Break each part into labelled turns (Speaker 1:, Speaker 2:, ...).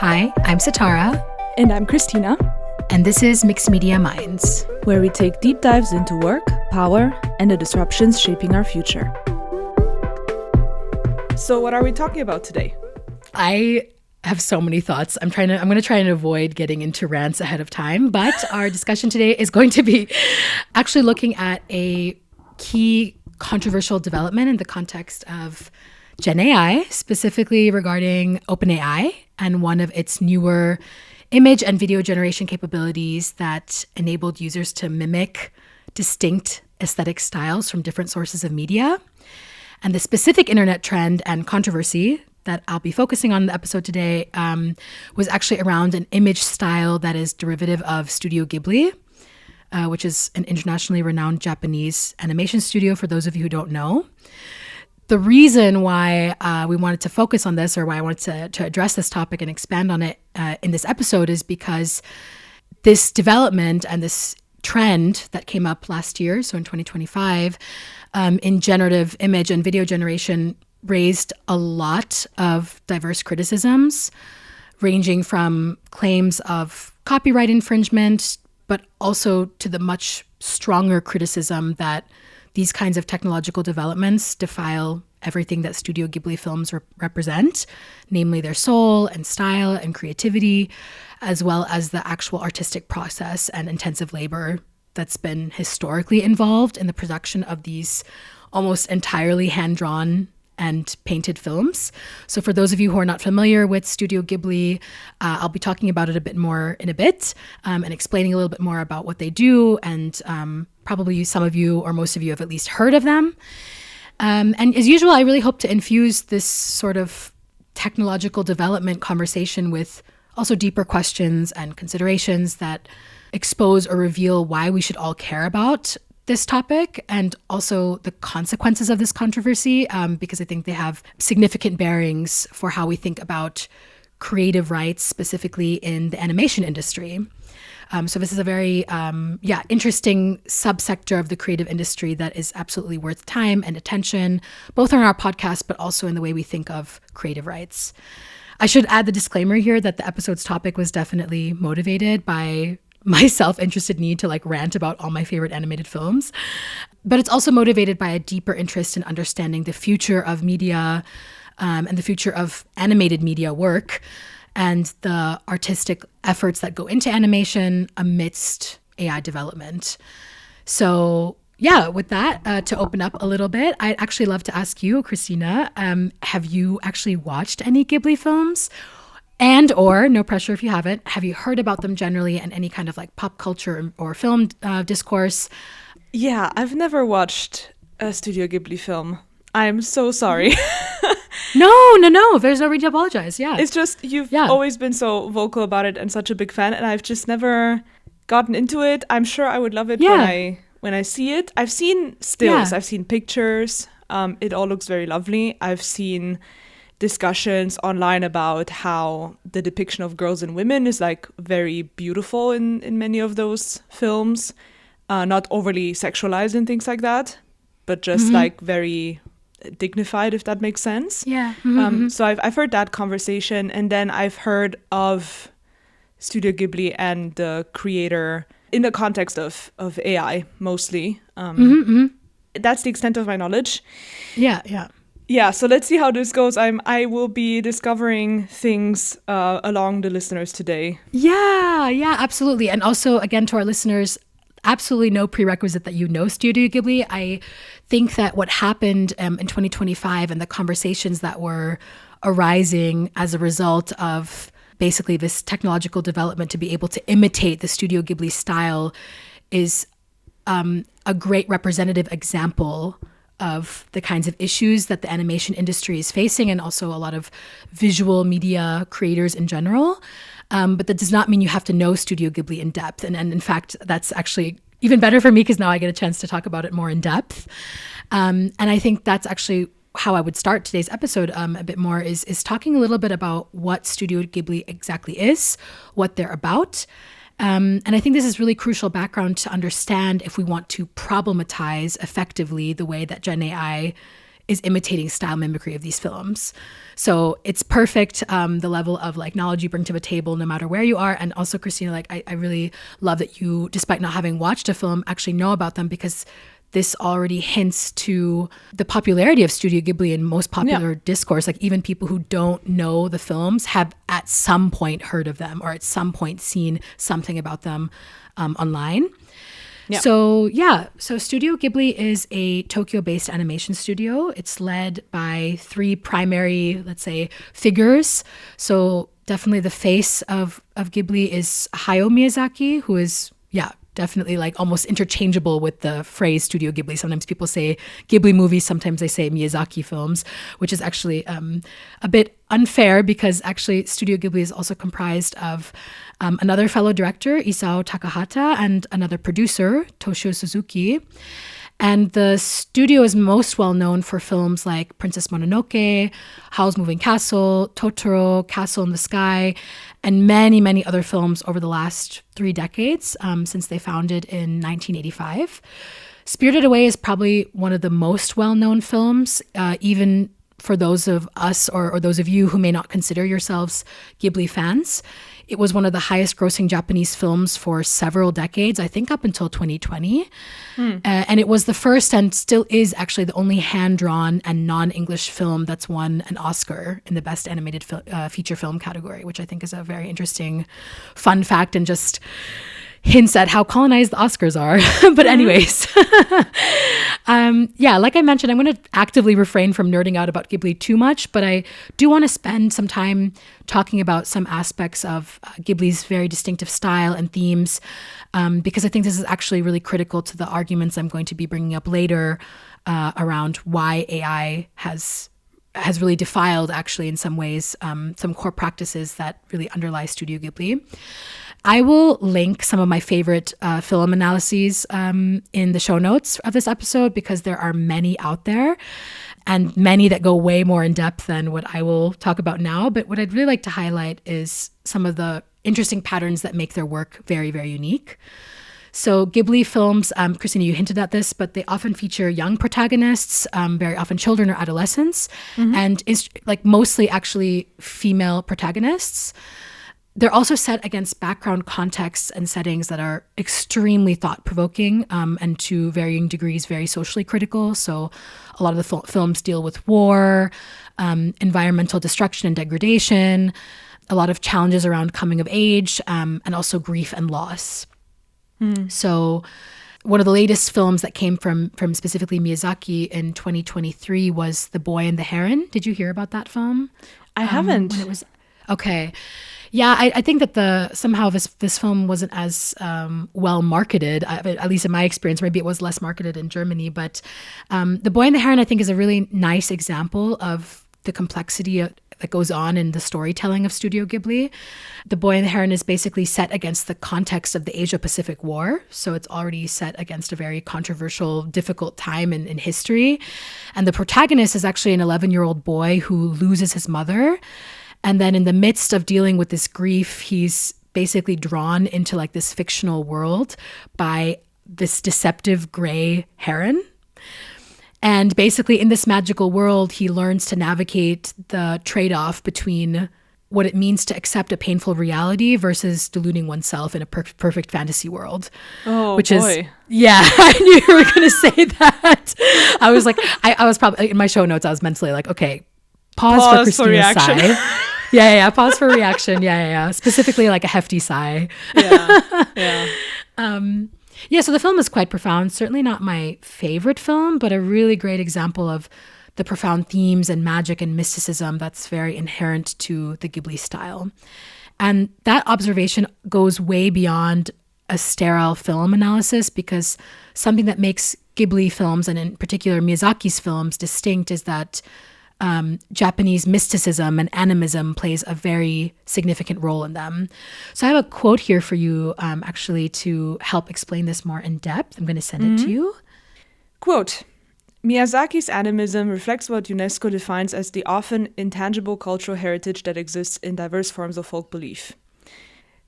Speaker 1: Hi, I'm Satara.
Speaker 2: And I'm Christina.
Speaker 1: And this is Mixed Media Minds,
Speaker 2: where we take deep dives into work, power, and the disruptions shaping our future. So what are we talking about today?
Speaker 1: I have so many thoughts. I'm going to try and avoid getting into rants ahead of time, but our discussion today is going to be actually looking at a key controversial development in the context of Gen AI, specifically regarding OpenAI and one of its newer image and video generation capabilities that enabled users to mimic distinct aesthetic styles from different sources of media. And the specific internet trend and controversy that I'll be focusing on in the episode today was actually around an image style that is derivative of Studio Ghibli, which is an internationally renowned Japanese animation studio, for those of you who don't know. The reason why we wanted to focus on this, or why I wanted to address this topic and expand on it in this episode, is because this development and this trend that came up last year, so in 2025, in generative image and video generation raised a lot of diverse criticisms, ranging from claims of copyright infringement, but also to the much stronger criticism that these kinds of technological developments defile everything that Studio Ghibli films represent, namely their soul and style and creativity, as well as the actual artistic process and intensive labor that's been historically involved in the production of these almost entirely hand-drawn and painted films. So for those of you who are not familiar with Studio Ghibli, I'll be talking about it a bit more in a bit and explaining a little bit more about what they do. And probably some of you or most of you have at least heard of them. And as usual, I really hope to infuse this sort of technological development conversation with also deeper questions and considerations that expose or reveal why we should all care about this topic and also the consequences of this controversy, because I think they have significant bearings for how we think about creative rights, specifically in the animation industry. So this is a very interesting subsector of the creative industry that is absolutely worth time and attention, both on our podcast, but also in the way we think of creative rights. I should add the disclaimer here that the episode's topic was definitely motivated by my self-interested need to rant about all my favorite animated films. But it's also motivated by a deeper interest in understanding the future of media and the future of animated media work and the artistic efforts that go into animation amidst AI development. So with that, to open up a little bit, I'd actually love to ask you, Christina, have you actually watched any Ghibli films? And or, no pressure if you haven't, have you heard about them generally in any kind of pop culture or film discourse?
Speaker 2: Yeah, I've never watched a Studio Ghibli film. I'm so sorry.
Speaker 1: No, there's no reason to apologize. Yeah.
Speaker 2: It's just you've always been so vocal about it and such a big fan, and I've just never gotten into it. I'm sure I would love it when I see it. I've seen stills, I've seen pictures. It all looks very lovely. I've seen discussions online about how the depiction of girls and women is very beautiful in many of those films, not overly sexualized and things like that, but just very dignified, if that makes sense. So I've heard that conversation, and then I've heard of Studio Ghibli and the creator in the context of AI mostly. That's the extent of my knowledge. Yeah, so let's see how this goes. I will be discovering things along the listeners today.
Speaker 1: Yeah, absolutely. And also, again, to our listeners, absolutely no prerequisite that you know Studio Ghibli. I think that what happened in 2025 and the conversations that were arising as a result of basically this technological development to be able to imitate the Studio Ghibli style is a great representative example of the kinds of issues that the animation industry is facing, and also a lot of visual media creators in general. But that does not mean you have to know Studio Ghibli in depth. And in fact, that's actually even better for me because now I get a chance to talk about it more in depth. And I think that's actually how I would start today's episode a bit more is talking a little bit about what Studio Ghibli exactly is, what they're about. And I think this is really crucial background to understand if we want to problematize effectively the way that Gen AI is imitating style mimicry of these films. So it's perfect, the level of like knowledge you bring to the table no matter where you are. And also, Christina, like I really love that you, despite not having watched a film, actually know about them, because this already hints to the popularity of Studio Ghibli in most popular discourse. Like even people who don't know the films have at some point heard of them or at some point seen something about them online. Yeah. So Studio Ghibli is a Tokyo-based animation studio. It's led by 3 primary, let's say, figures. So definitely the face of Ghibli is Hayao Miyazaki, who is, definitely like almost interchangeable with the phrase Studio Ghibli. Sometimes people say Ghibli movies, sometimes they say Miyazaki films, which is actually a bit unfair, because actually Studio Ghibli is also comprised of another fellow director, Isao Takahata, and another producer, Toshio Suzuki. And the studio is most well known for films like Princess Mononoke, Howl's Moving Castle, Totoro, Castle in the Sky, and many, many other films over the last 3 decades, since they founded in 1985. Spirited Away is probably one of the most well-known films, even for those of us or those of you who may not consider yourselves Ghibli fans. It was one of the highest grossing Japanese films for several decades, I think up until 2020. And it was the first and still is actually the only hand-drawn and non-English film that's won an Oscar in the Best Animated Feature Film category, which I think is a very interesting fun fact and just hints at how colonized the Oscars are. But anyways, like I mentioned, I'm going to actively refrain from nerding out about Ghibli too much, but I do want to spend some time talking about some aspects of Ghibli's very distinctive style and themes, because I think this is actually really critical to the arguments I'm going to be bringing up later around why AI has really defiled, actually, in some ways, some core practices that really underlie Studio Ghibli. I will link some of my favorite film analyses in the show notes of this episode, because there are many out there and many that go way more in depth than what I will talk about now. But what I'd really like to highlight is some of the interesting patterns that make their work very, very unique. So Ghibli films, Christina, you hinted at this, but they often feature young protagonists, very often children or adolescents, and is like mostly actually female protagonists. They're also set against background contexts and settings that are extremely thought-provoking and to varying degrees very socially critical. So a lot of the films deal with war, environmental destruction and degradation, a lot of challenges around coming of age, and also grief and loss. So one of the latest films that came from specifically Miyazaki in 2023 was The Boy and the Heron. Did you hear about that film?
Speaker 2: I haven't.
Speaker 1: When it was okay. Yeah, I think that somehow this film wasn't as well marketed, at least in my experience. Maybe it was less marketed in Germany. But The Boy and the Heron, I think, is a really nice example of the complexity that goes on in the storytelling of Studio Ghibli. The Boy and the Heron is basically set against the context of the Asia-Pacific War. So it's already set against a very controversial, difficult time in history. And the protagonist is actually an 11-year-old boy who loses his mother. And then in the midst of dealing with this grief, he's basically drawn into like this fictional world by this deceptive gray heron. And basically in this magical world, he learns to navigate the trade-off between what it means to accept a painful reality versus deluding oneself in a perfect fantasy world.
Speaker 2: Oh,
Speaker 1: which
Speaker 2: boy.
Speaker 1: I knew you were going to say that. I was like, I was probably, in my show notes, I was mentally like, okay, pause for Christina's
Speaker 2: reaction.
Speaker 1: Sigh. Yeah. Pause for reaction. Yeah. Specifically like a hefty sigh.
Speaker 2: Yeah.
Speaker 1: So the film is quite profound. Certainly not my favorite film, but a really great example of the profound themes and magic and mysticism that's very inherent to the Ghibli style. And that observation goes way beyond a sterile film analysis, because something that makes Ghibli films, and in particular Miyazaki's films, distinct is that Japanese mysticism and animism plays a very significant role in them. So I have a quote here for you, actually, to help explain this more in depth. I'm going to send it to you.
Speaker 2: Quote, Miyazaki's animism reflects what UNESCO defines as the often intangible cultural heritage that exists in diverse forms of folk belief.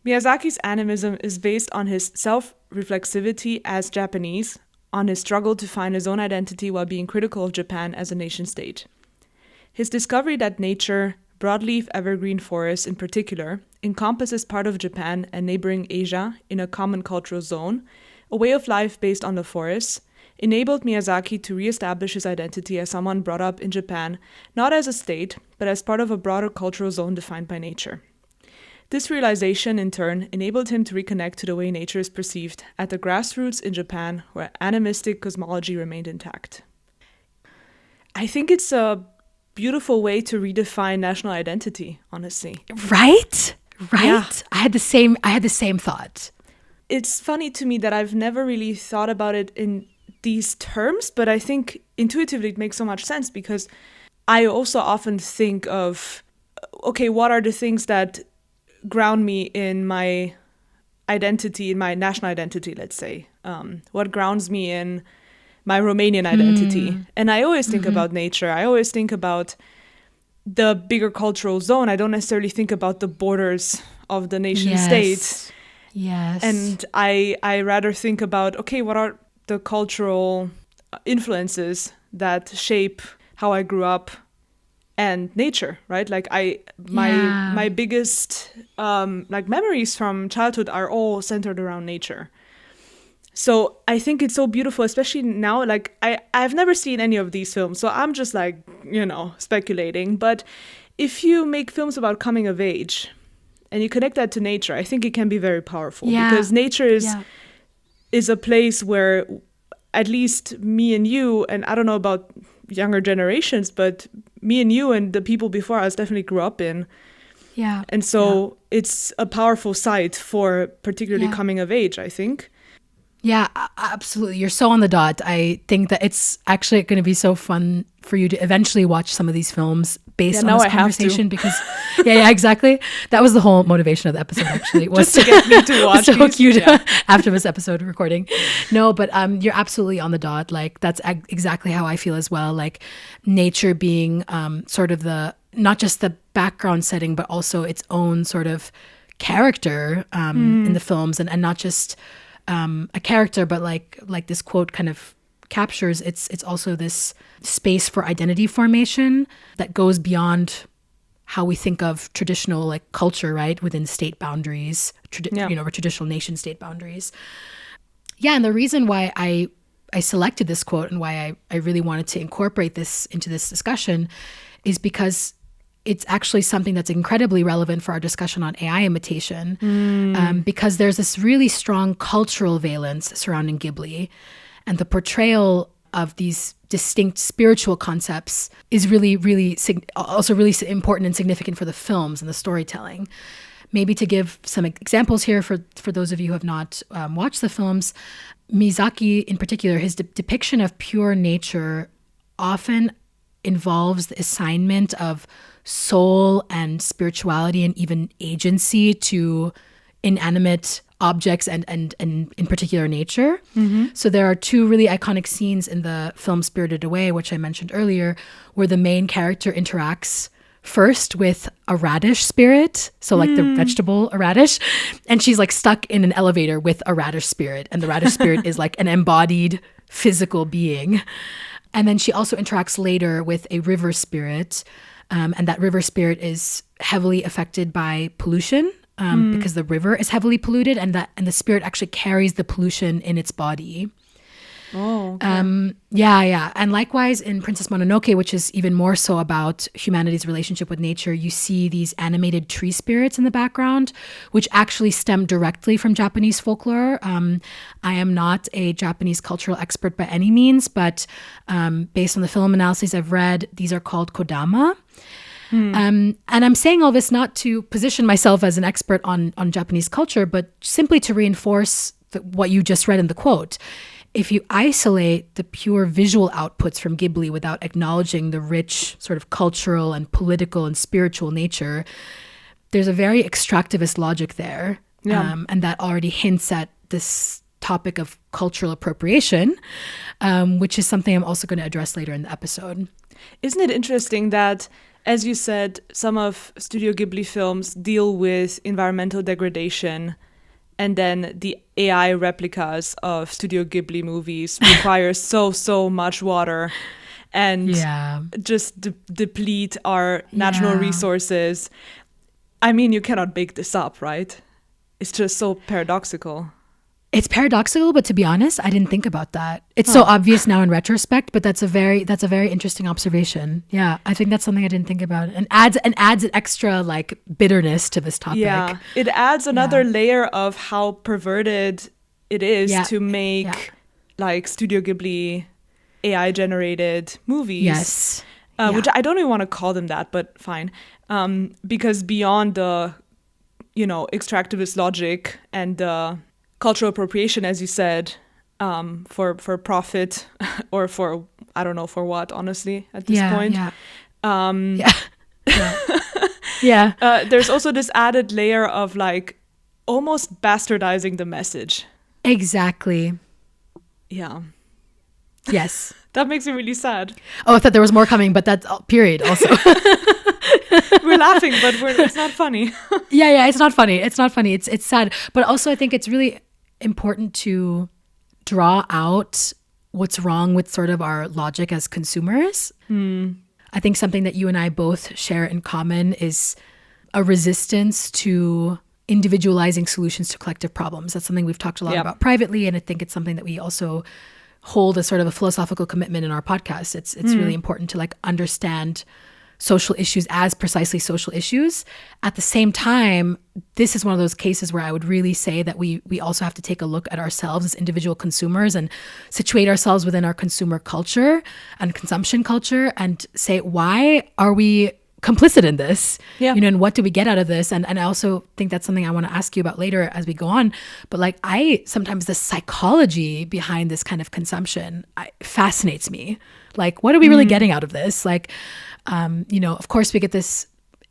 Speaker 2: Miyazaki's animism is based on his self-reflexivity as Japanese, on his struggle to find his own identity while being critical of Japan as a nation state. His discovery that nature, broadleaf evergreen forests in particular, encompasses part of Japan and neighboring Asia in a common cultural zone, a way of life based on the forests, enabled Miyazaki to reestablish his identity as someone brought up in Japan, not as a state, but as part of a broader cultural zone defined by nature. This realization, in turn, enabled him to reconnect to the way nature is perceived at the grassroots in Japan, where animistic cosmology remained intact. I think it's a beautiful way to redefine national identity, honestly.
Speaker 1: Right?
Speaker 2: Yeah.
Speaker 1: I had the same thought.
Speaker 2: It's funny to me that I've never really thought about it in these terms, but I think intuitively it makes so much sense, because I also often think of, okay, what are the things that ground me in my identity, in my national identity, let's say? What grounds me in my Romanian identity? And I always think about nature. I always think about the bigger cultural zone. I don't necessarily think about the borders of the nation state.
Speaker 1: Yes.
Speaker 2: And I rather think about, okay, what are the cultural influences that shape how I grew up and nature, right? Like my biggest memories from childhood are all centered around nature. So I think it's so beautiful, especially now. Like I've never seen any of these films, so I'm just like, speculating. But if you make films about coming of age and you connect that to nature, I think it can be very powerful, because nature is a place where at least me and you, and I don't know about younger generations, but me and you and the people before us definitely grew up in.
Speaker 1: Yeah.
Speaker 2: And so it's a powerful site for particularly coming of age, I think.
Speaker 1: Yeah, absolutely. You're so on the dot. I think that it's actually going to be so fun for you to eventually watch some of these films based on this conversation, because exactly. That was the whole motivation of the episode, actually.
Speaker 2: Was just to get me to watch
Speaker 1: so
Speaker 2: these.
Speaker 1: Cute after this episode recording. No, but you're absolutely on the dot. Like that's exactly how I feel as well. Like nature being sort of not just the background setting, but also its own sort of character in the films, and not just a character, but like this quote kind of captures, it's also this space for identity formation that goes beyond how we think of traditional like culture, right, within state boundaries, or traditional nation state boundaries. Yeah, and the reason why I selected this quote and why I really wanted to incorporate this into this discussion is because it's actually something that's incredibly relevant for our discussion on AI imitation, because there's this really strong cultural valence surrounding Ghibli, and the portrayal of these distinct spiritual concepts is really, really also really important and significant for the films and the storytelling. Maybe to give some examples here for those of you who have not watched the films, Miyazaki in particular, his depiction of pure nature often involves the assignment of soul and spirituality and even agency to inanimate objects and in particular nature. So there are two really iconic scenes in the film Spirited Away, which I mentioned earlier, where the main character interacts first with a radish spirit, so like the vegetable, a radish, and she's like stuck in an elevator with a radish spirit, and the radish spirit is like an embodied physical being. And then she also interacts later with a river spirit, and that river spirit is heavily affected by pollution, because the river is heavily polluted, and the spirit actually carries the pollution in its body.
Speaker 2: Oh, okay.
Speaker 1: And likewise in Princess Mononoke, which is even more so about humanity's relationship with nature, you see these animated tree spirits in the background, which actually stem directly from Japanese folklore. I am not a Japanese cultural expert by any means, but based on the film analyses I've read, these are called kodama. And I'm saying all this not to position myself as an expert on Japanese culture, but simply to reinforce what you just read in the quote. If you isolate the pure visual outputs from Ghibli without acknowledging the rich sort of cultural and political and spiritual nature, there's a very extractivist logic there. And that already hints at this topic of cultural appropriation, which is something I'm also going to address later in the episode.
Speaker 2: Isn't it interesting that, as you said, some of Studio Ghibli films deal with environmental degradation and then the AI replicas of Studio Ghibli movies require so much water and just deplete our natural resources. I mean, you cannot make this up, right? It's just so paradoxical.
Speaker 1: It's paradoxical, but to be honest, I didn't think about that. It's so obvious now in retrospect, but that's a very interesting observation. Yeah, I think that's something I didn't think about, and adds an extra like bitterness to this topic.
Speaker 2: Yeah, it adds another layer of how perverted it is to make like Studio Ghibli AI generated movies.
Speaker 1: Yes,
Speaker 2: which I don't even want to call them that, but fine, because beyond the extractivist logic and cultural appropriation, as you said, for profit or for, I don't know for what, honestly, at this point. There's also this added layer of like almost bastardizing the message.
Speaker 1: Exactly.
Speaker 2: Yeah.
Speaker 1: Yes.
Speaker 2: That makes me really sad.
Speaker 1: Oh, I thought there was more coming, but that's period also.
Speaker 2: We're laughing, but it's not funny.
Speaker 1: Yeah, it's not funny. It's not funny. It's sad. But also I think it's really important to draw out what's wrong with sort of our logic as consumers. I think something that you and I both share in common is a resistance to individualizing solutions to collective problems. That's something we've talked a lot about privately, and I think it's something that we also hold as sort of a philosophical commitment in our podcast. It's really important to like understand social issues as precisely social issues. At the same time, this is one of those cases where I would really say that we also have to take a look at ourselves as individual consumers and situate ourselves within our consumer culture and consumption culture and say, why are we complicit in this? And what do we get out of this? And I also think that's something I want to ask you about later as we go on. But like sometimes the psychology behind this kind of consumption fascinates me. Like, what are we really getting out of this? Like, of course we get this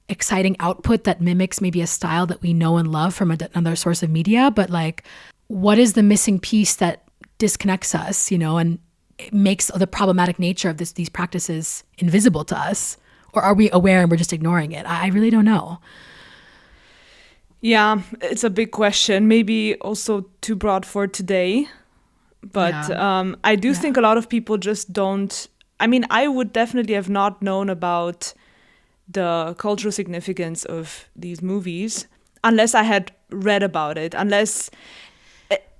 Speaker 1: exciting output that mimics maybe a style that we know and love from another source of media, but like, what is the missing piece that disconnects us, and it makes the problematic nature of these practices invisible to us? Or are we aware and we're just ignoring it? I really don't know.
Speaker 2: Yeah, it's a big question, maybe also too broad for today. But I do think a lot of people just don't. I mean, I would definitely have not known about the cultural significance of these movies unless I had read about it, unless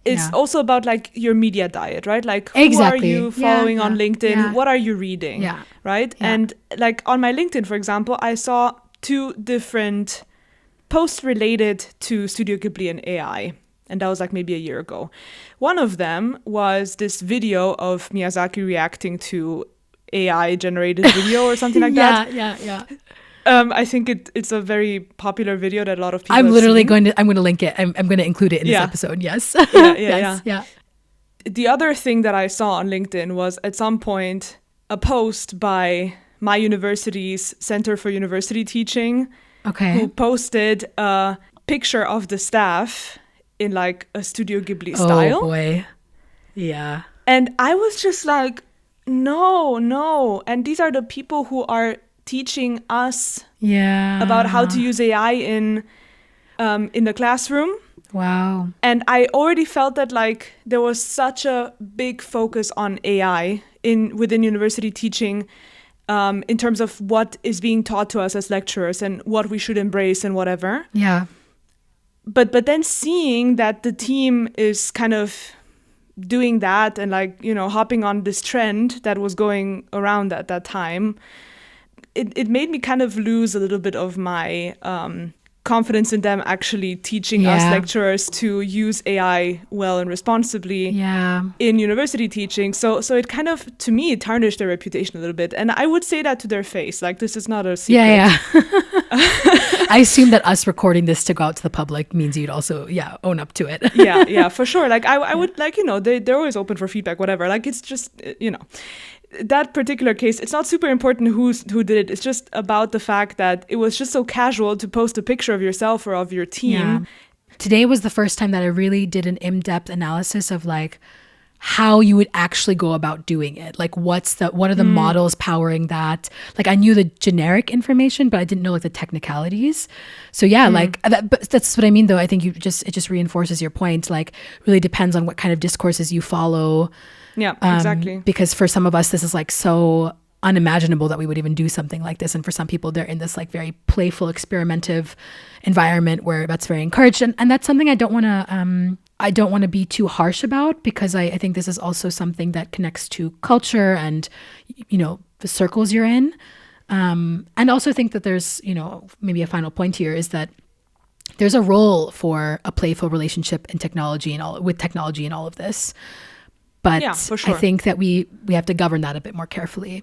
Speaker 2: it's also about like your media diet, right? Like, who are you following on LinkedIn?
Speaker 1: Yeah.
Speaker 2: What are you reading?
Speaker 1: Yeah.
Speaker 2: Right? Yeah. And like on my LinkedIn, for example, I saw 2 different posts related to Studio Ghibli and AI. And that was like maybe a year ago. One of them was this video of Miyazaki reacting to AI generated video or something like that.
Speaker 1: Yeah.
Speaker 2: I think it's a very popular video that a lot of people
Speaker 1: I'm going to link it. I'm going to include it in this episode. Yes.
Speaker 2: Yeah. The other thing that I saw on LinkedIn was at some point a post by my university's Center for University Teaching, who posted a picture of the staff in like a Studio Ghibli style.
Speaker 1: Oh boy. Yeah.
Speaker 2: And I was just like, no. And these are the people who are teaching us about how to use AI in the classroom.
Speaker 1: Wow.
Speaker 2: And I already felt that like there was such a big focus on AI within university teaching in terms of what is being taught to us as lecturers and what we should embrace and whatever.
Speaker 1: Yeah.
Speaker 2: But then seeing that the team is kind of doing that and like, hopping on this trend that was going around at that time, it made me kind of lose a little bit of my confidence in them actually teaching us lecturers to use AI well and responsibly in university teaching. So it kind of, to me, it tarnished their reputation a little bit. And I would say that to their face. Like, this is not a secret.
Speaker 1: Yeah. I assume that us recording this to go out to the public means you'd also, own up to it.
Speaker 2: yeah, for sure. Like, I would, like, they're always open for feedback, whatever. Like, it's just, that particular case, it's not super important who did it. It's just about the fact that it was just so casual to post a picture of yourself or of your team.
Speaker 1: Yeah. Today was the first time that I really did an in-depth analysis of like how you would actually go about doing it. Like what are the models powering that? Like I knew the generic information, but I didn't know like the technicalities. So yeah, like but that's what I mean though. I think it just reinforces your point. Like really depends on what kind of discourses you follow.
Speaker 2: Yeah, exactly.
Speaker 1: Because for some of us, this is like so unimaginable that we would even do something like this. And for some people, they're in this like very playful, experimentative environment where that's very encouraged. And that's something I don't want to be too harsh about, because I think this is also something that connects to culture and, you know, the circles you're in. And also think that there's, you know, maybe a final point here is that there's a role for a playful relationship in technology and all of this. But
Speaker 2: yeah, for sure.
Speaker 1: I think that we have to govern that a bit more carefully.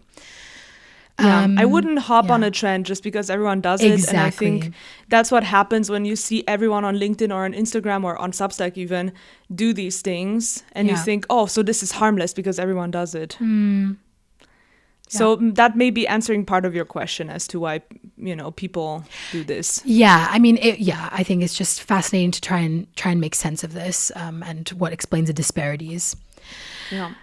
Speaker 2: Yeah, I wouldn't hop on a trend just because everyone does it.
Speaker 1: Exactly.
Speaker 2: And I think that's what happens when you see everyone on LinkedIn or on Instagram or on Substack even do these things. And you think, oh, so this is harmless because everyone does it. So that may be answering part of your question as to why, you know, people do this.
Speaker 1: Yeah, I mean, I think it's just fascinating to try and make sense of this and what explains the disparities.
Speaker 2: Yeah.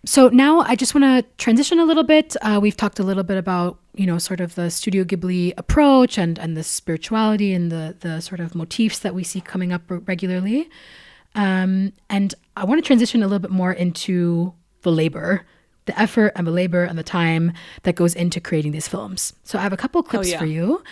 Speaker 1: So now I just want to transition a little bit. We've talked a little bit about, you know, sort of the Studio Ghibli approach and the spirituality and the sort of motifs that we see coming up regularly. And I want to transition a little bit more into the labor, the effort and the labor and the time that goes into creating these films. So I have a couple clips for you.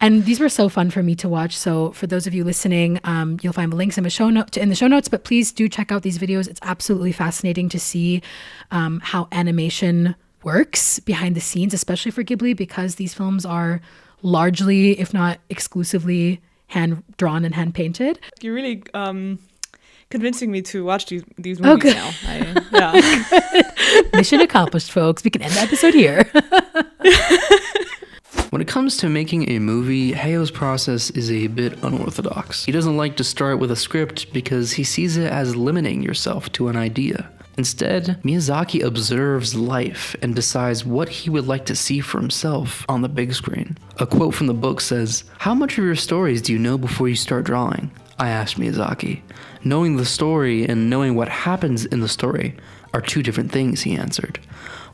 Speaker 1: And these were so fun for me to watch. So for those of you listening, you'll find the links in the show notes, but please do check out these videos. It's absolutely fascinating to see how animation works behind the scenes, especially for Ghibli, because these films are largely, if not exclusively, hand drawn and hand painted.
Speaker 2: You're really convincing me to watch these movies now.
Speaker 1: Mission accomplished, folks. We can end the episode here.
Speaker 3: When it comes to making a movie, Hayau's process is a bit unorthodox. He doesn't like to start with a script because he sees it as limiting yourself to an idea. Instead, Miyazaki observes life and decides what he would like to see for himself on the big screen. A quote from the book says, "How much of your stories do you know before you start drawing?" I asked Miyazaki. "Knowing the story and knowing what happens in the story are two different things," he answered.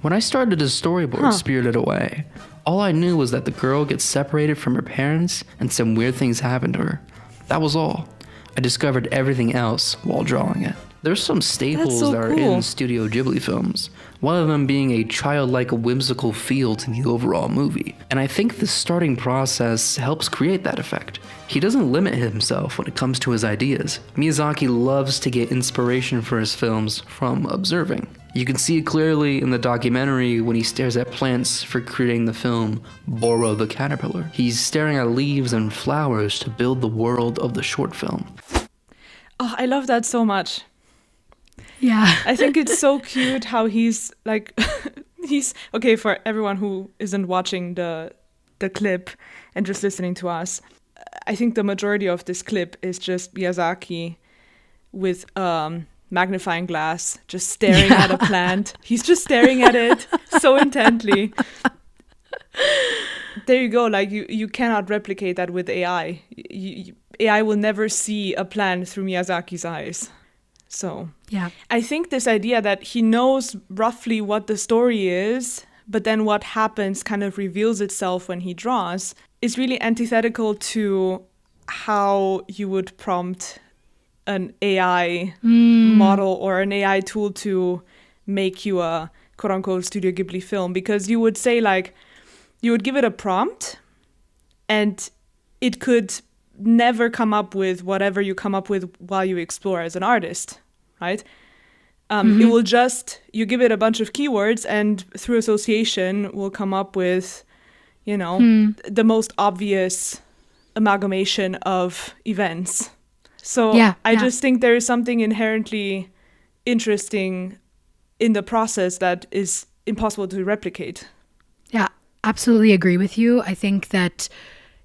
Speaker 3: When I started as storyboard Spirited Away, all I knew was that the girl gets separated from her parents and some weird things happen to her. That was all. I discovered everything else while drawing it. There's some staples that are in Studio Ghibli films, one of them being a childlike whimsical feel to the overall movie. And I think the starting process helps create that effect. He doesn't limit himself when it comes to his ideas. Miyazaki loves to get inspiration for his films from observing. You can see it clearly in the documentary when he stares at plants for creating the film Boro the Caterpillar. He's staring at leaves and flowers to build the world of the short film.
Speaker 2: Oh, I love that so much.
Speaker 1: Yeah.
Speaker 2: I think it's so cute how he's like, okay, for everyone who isn't watching the clip and just listening to us, I think the majority of this clip is just Miyazaki with magnifying glass, just staring at a plant. He's just staring at it so intently. There you go. Like you cannot replicate that with AI. AI will never see a plant through Miyazaki's eyes. So
Speaker 1: yeah,
Speaker 2: I think this idea that he knows roughly what the story is, but then what happens kind of reveals itself when he draws is really antithetical to how you would prompt an AI model or an AI tool to make you a quote-unquote Studio Ghibli film, because you would say, like, you would give it a prompt and it could never come up with whatever you come up with while you explore as an artist, right? It will just, you give it a bunch of keywords and through association will come up with, you know, the most obvious amalgamation of events. So I just think there is something inherently interesting in the process that is impossible to replicate.
Speaker 1: Yeah, absolutely agree with you. I think that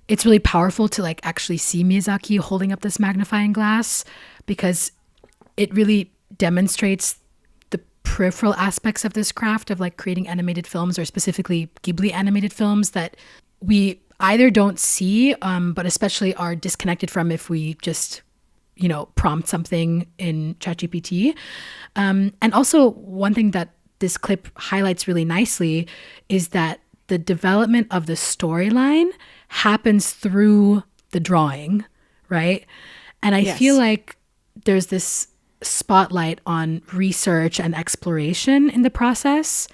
Speaker 1: it's really powerful to like actually see Miyazaki holding up this magnifying glass, because it really demonstrates the peripheral aspects of this craft of like creating animated films, or specifically Ghibli animated films, that we either don't see, but especially are disconnected from if we just prompt something in ChatGPT. And also one thing that this clip highlights really nicely is that the development of the storyline happens through the drawing, right? And I feel like there's this spotlight on research and exploration in the process.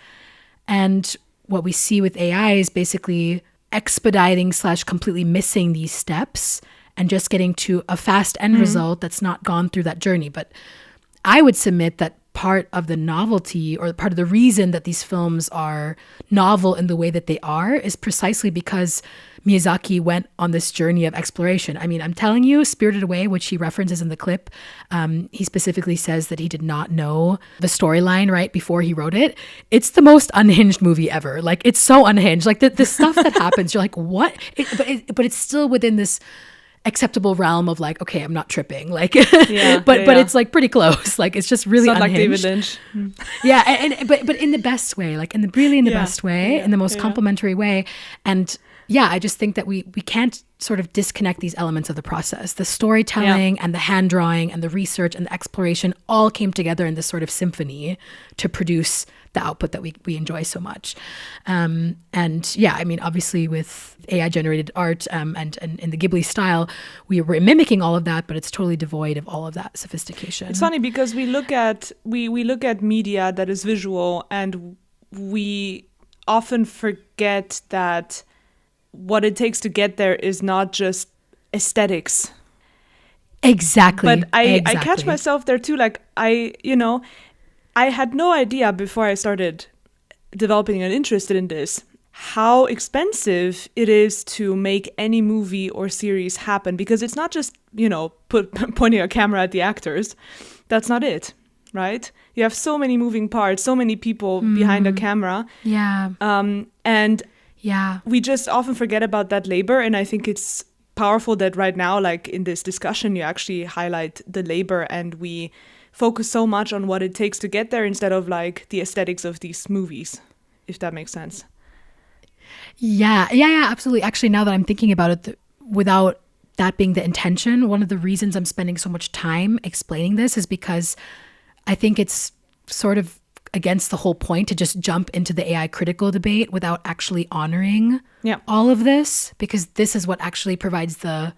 Speaker 1: And what we see with AI is basically expediting / completely missing these steps and just getting to a fast end result that's not gone through that journey. But I would submit that part of the novelty or part of the reason that these films are novel in the way that they are is precisely because Miyazaki went on this journey of exploration. I mean, I'm telling you, Spirited Away, which he references in the clip, he specifically says that he did not know the storyline right before he wrote it. It's the most unhinged movie ever. Like, it's so unhinged. Like, the stuff that happens, you're like, what? But it's still within this acceptable realm of like, okay, I'm not tripping, like, but it's like pretty close. Like, it's just really
Speaker 2: it's not
Speaker 1: unhinged.
Speaker 2: like David Lynch.
Speaker 1: Yeah, but in the best way, like in the best way, in the most complimentary way. And yeah, I just think that we can't sort of disconnect these elements of the process. The storytelling and the hand drawing and the research and the exploration all came together in this sort of symphony to produce the output that we enjoy so much. And yeah, I mean, obviously with AI generated art and in the Ghibli style, we were mimicking all of that, but it's totally devoid of all of that sophistication.
Speaker 2: It's funny because we look at media that is visual, and we often forget that what it takes to get there is not just aesthetics.
Speaker 1: Exactly.
Speaker 2: But I catch myself there too. Like, I had no idea before I started developing an interest in this how expensive it is to make any movie or series happen, because it's not just, pointing a camera at the actors. That's not it, right? You have so many moving parts, so many people behind a camera.
Speaker 1: Yeah.
Speaker 2: And we just often forget about that labor. And I think it's powerful that right now, like in this discussion, you actually highlight the labor and we focus so much on what it takes to get there instead of like the aesthetics of these movies, if that makes sense.
Speaker 1: Yeah, absolutely. Actually, now that I'm thinking about it, without that being the intention, one of the reasons I'm spending so much time explaining this is because I think it's sort of against the whole point to just jump into the AI critical debate without actually honoring all of this, because this is what actually provides the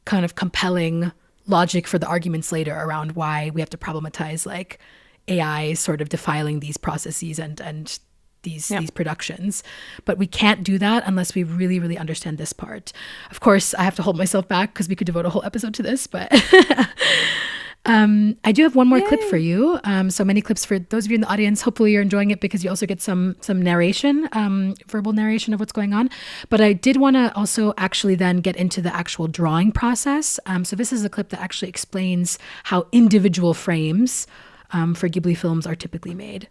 Speaker 1: kind of compelling logic for the arguments later around why we have to problematize like AI sort of defiling these processes and these productions. But we can't do that unless we really, really understand this part. Of course, I have to hold myself back because we could devote a whole episode to this, but I do have one more clip for you. So many clips for those of you in the audience. Hopefully you're enjoying it because you also get some narration, verbal narration of what's going on. But I did want to also actually then get into the actual drawing process. So this is a clip that actually explains how individual frames for Ghibli films are typically made.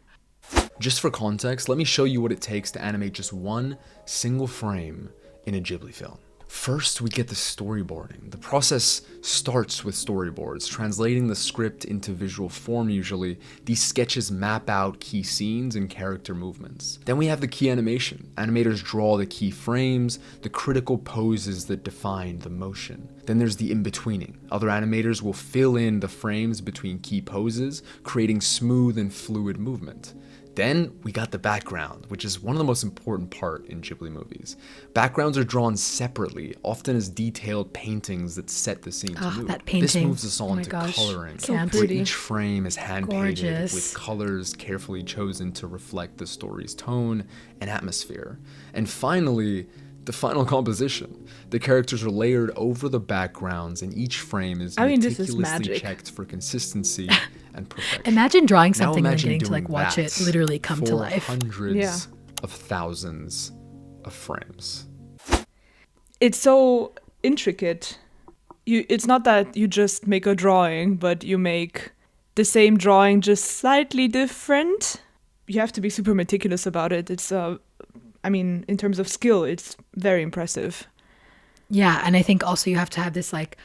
Speaker 4: Just for context, let me show you what it takes to animate just one single frame in a Ghibli film. First, we get the storyboarding. The process starts with storyboards, translating the script into visual form usually. These sketches map out key scenes and character movements. Then we have the key animation. Animators draw the key frames, the critical poses that define the motion. Then there's the in-betweening. Other animators will fill in the frames between key poses, creating smooth and fluid movement. Then we got the background, which is one of the most important part in Ghibli movies. Backgrounds are drawn separately, often as detailed paintings that set the scene to move.
Speaker 1: That painting.
Speaker 4: This moves us on to coloring,
Speaker 2: so
Speaker 4: where
Speaker 2: pretty.
Speaker 4: each frame is hand-painted with colors carefully chosen to reflect the story's tone and atmosphere. And finally, the final composition. The characters are layered over the backgrounds, and each frame is meticulously checked for consistency and perfection.
Speaker 1: Imagine drawing something and getting to like watch it literally come to life.
Speaker 4: Hundreds of thousands of frames.
Speaker 2: It's so intricate. It's not that you just make a drawing, but you make the same drawing just slightly different. You have to be super meticulous about it. It's in terms of skill, it's very impressive.
Speaker 1: Yeah, and I think also you have to have this like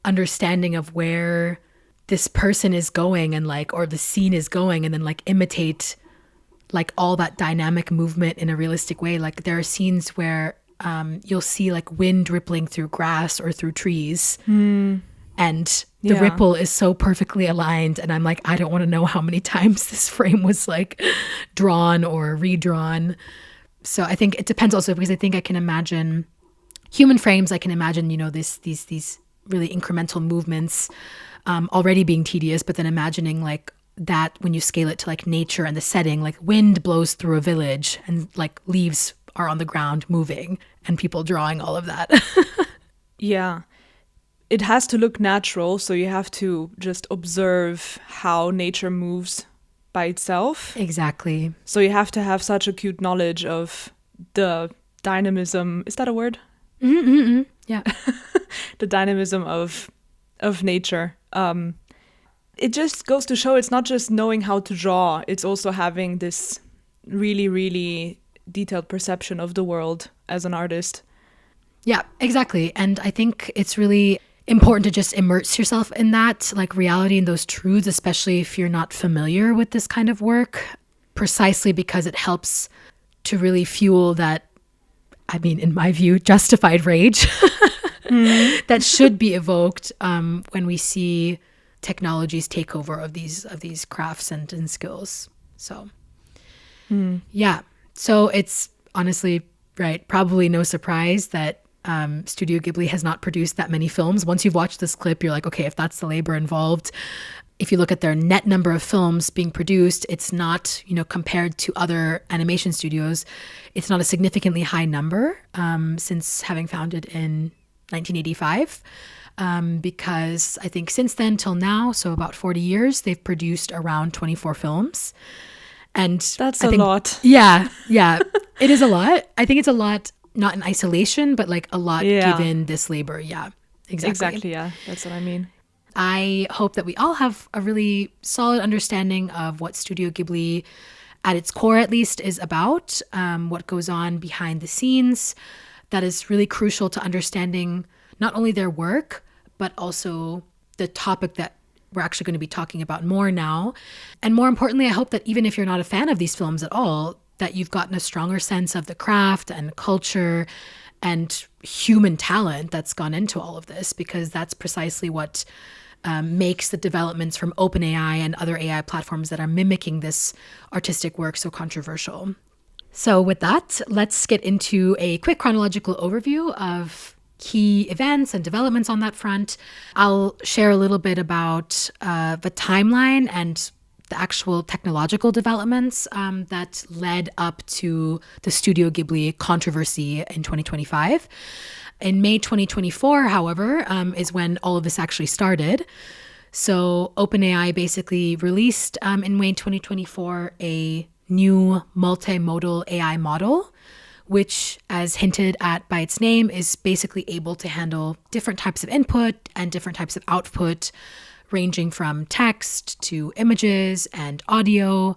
Speaker 1: understanding of where this person is going and like, or the scene is going, and then like imitate like all that dynamic movement in a realistic way. Like there are scenes where you'll see like wind rippling through grass or through trees. And And the ripple is so perfectly aligned. And I'm like, I don't want to know how many times this frame was like drawn or redrawn. So I think it depends also, because I think I can imagine human frames. I can imagine, these really incremental movements already being tedious, but then imagining like that when you scale it to like nature and the setting, like wind blows through a village and like leaves are on the ground moving and people drawing all of that.
Speaker 2: Yeah. It has to look natural, so you have to just observe how nature moves by itself.
Speaker 1: Exactly.
Speaker 2: So you have to have such acute knowledge of the dynamism. Is that a word?
Speaker 1: Mm-mm-mm. Yeah.
Speaker 2: The dynamism of nature. It just goes to show it's not just knowing how to draw, it's also having this really, really detailed perception of the world as an artist.
Speaker 1: Yeah, exactly. And I think it's really important to just immerse yourself in that, like reality and those truths, especially if you're not familiar with this kind of work, precisely because it helps to really fuel that, I mean, in my view, justified rage that should be evoked when we see technologies take over of these crafts and skills. So, yeah. So it's honestly, right, probably no surprise that Studio Ghibli has not produced that many films. Once you've watched this clip, you're like, okay, if that's the labor involved, if you look at their net number of films being produced, it's not, compared to other animation studios, it's not a significantly high number since having founded in 1985. Because I think since then till now, so about 40 years, they've produced around 24 films. And
Speaker 2: that's a lot.
Speaker 1: Yeah. It is a lot. I think it's a lot, not in isolation, but like a lot given this labor. Yeah,
Speaker 2: exactly. Yeah, that's what I mean.
Speaker 1: I hope that we all have a really solid understanding of what Studio Ghibli, at its core at least, is about, what goes on behind the scenes. That is really crucial to understanding not only their work, but also the topic that we're actually going to be talking about more now. And more importantly, I hope that even if you're not a fan of these films at all, that you've gotten a stronger sense of the craft and culture and human talent that's gone into all of this, because that's precisely what makes the developments from OpenAI and other AI platforms that are mimicking this artistic work so controversial. So with that, let's get into a quick chronological overview of key events and developments on that front. I'll share a little bit about the timeline and the actual technological developments that led up to the Studio Ghibli controversy in 2025. In May 2024, however, is when all of this actually started. So OpenAI basically released in May 2024 a new multimodal AI model, which, as hinted at by its name, is basically able to handle different types of input and different types of output, ranging from text to images and audio.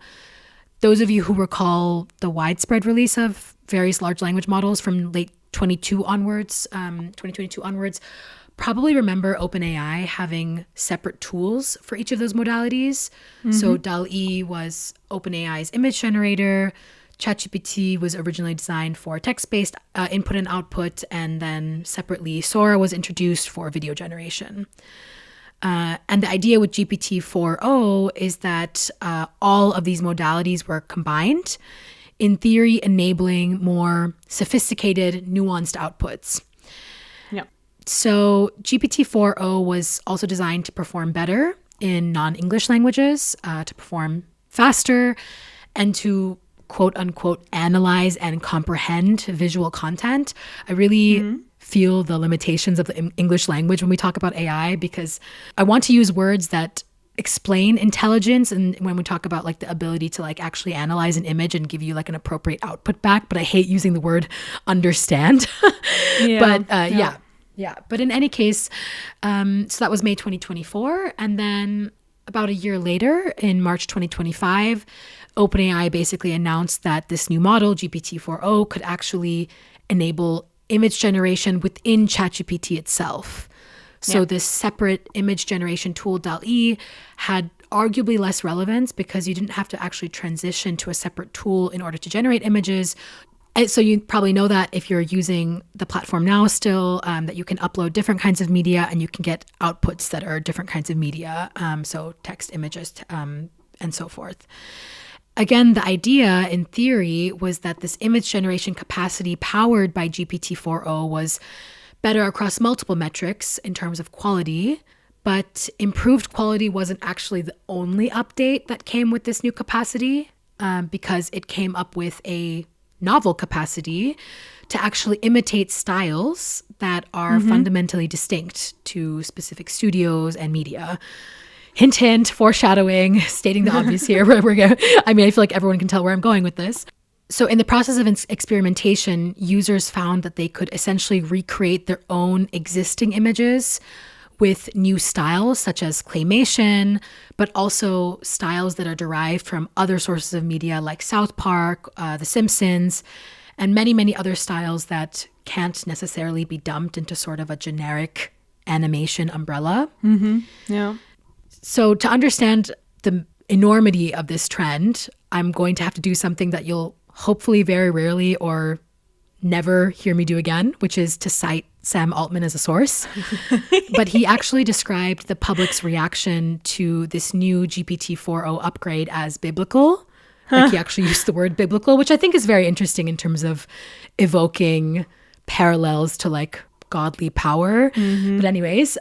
Speaker 1: Those of you who recall the widespread release of various large language models from late 2022 onwards, probably remember OpenAI having separate tools for each of those modalities. So DALL-E was OpenAI's image generator. ChatGPT was originally designed for text-based input and output, and then separately Sora was introduced for video generation. And the idea with GPT-4o is that all of these modalities were combined, in theory enabling more sophisticated, nuanced outputs.
Speaker 2: Yeah.
Speaker 1: So GPT-4o was also designed to perform better in non-English languages, to perform faster, and to quote unquote analyze and comprehend visual content. I really feel the limitations of the English language when we talk about AI, because I want to use words that explain intelligence, and when we talk about like the ability to like actually analyze an image and give you like an appropriate output back, but I hate using the word understand. But in any case, so that was May 2024, and then about a year later, in March 2025, OpenAI basically announced that this new model, GPT-4o, could actually enable image generation within ChatGPT itself. So this separate image generation tool, DALL-E, had arguably less relevance because you didn't have to actually transition to a separate tool in order to generate images. And so you probably know that if you're using the platform now still, that you can upload different kinds of media and you can get outputs that are different kinds of media. So text, images, and so forth. Again, the idea in theory was that this image generation capacity powered by GPT-4o was better across multiple metrics in terms of quality, but improved quality wasn't actually the only update that came with this new capacity, because it came up with a novel capacity to actually imitate styles that are fundamentally distinct to specific studios and media. Hint, hint, foreshadowing, stating the obvious here. I mean, I feel like everyone can tell where I'm going with this. So in the process of experimentation, users found that they could essentially recreate their own existing images with new styles such as claymation, but also styles that are derived from other sources of media like South Park, The Simpsons, and many, many other styles that can't necessarily be dumped into sort of a generic animation umbrella.
Speaker 2: Yeah.
Speaker 1: So to understand the enormity of this trend, I'm going to have to do something that you'll hopefully very rarely or never hear me do again, which is to cite Sam Altman as a source. But he actually described the public's reaction to this new GPT-4o upgrade as biblical. Like he actually used the word biblical, which I think is very interesting in terms of evoking parallels to like godly power. But anyways,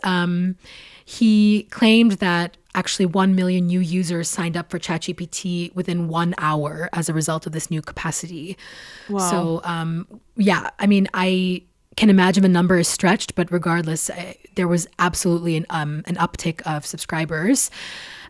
Speaker 1: he claimed that actually 1 million new users signed up for ChatGPT within 1 hour as a result of this new capacity.
Speaker 2: Wow.
Speaker 1: So, yeah, I mean, I can imagine the number is stretched, but regardless, there was absolutely an uptick of subscribers.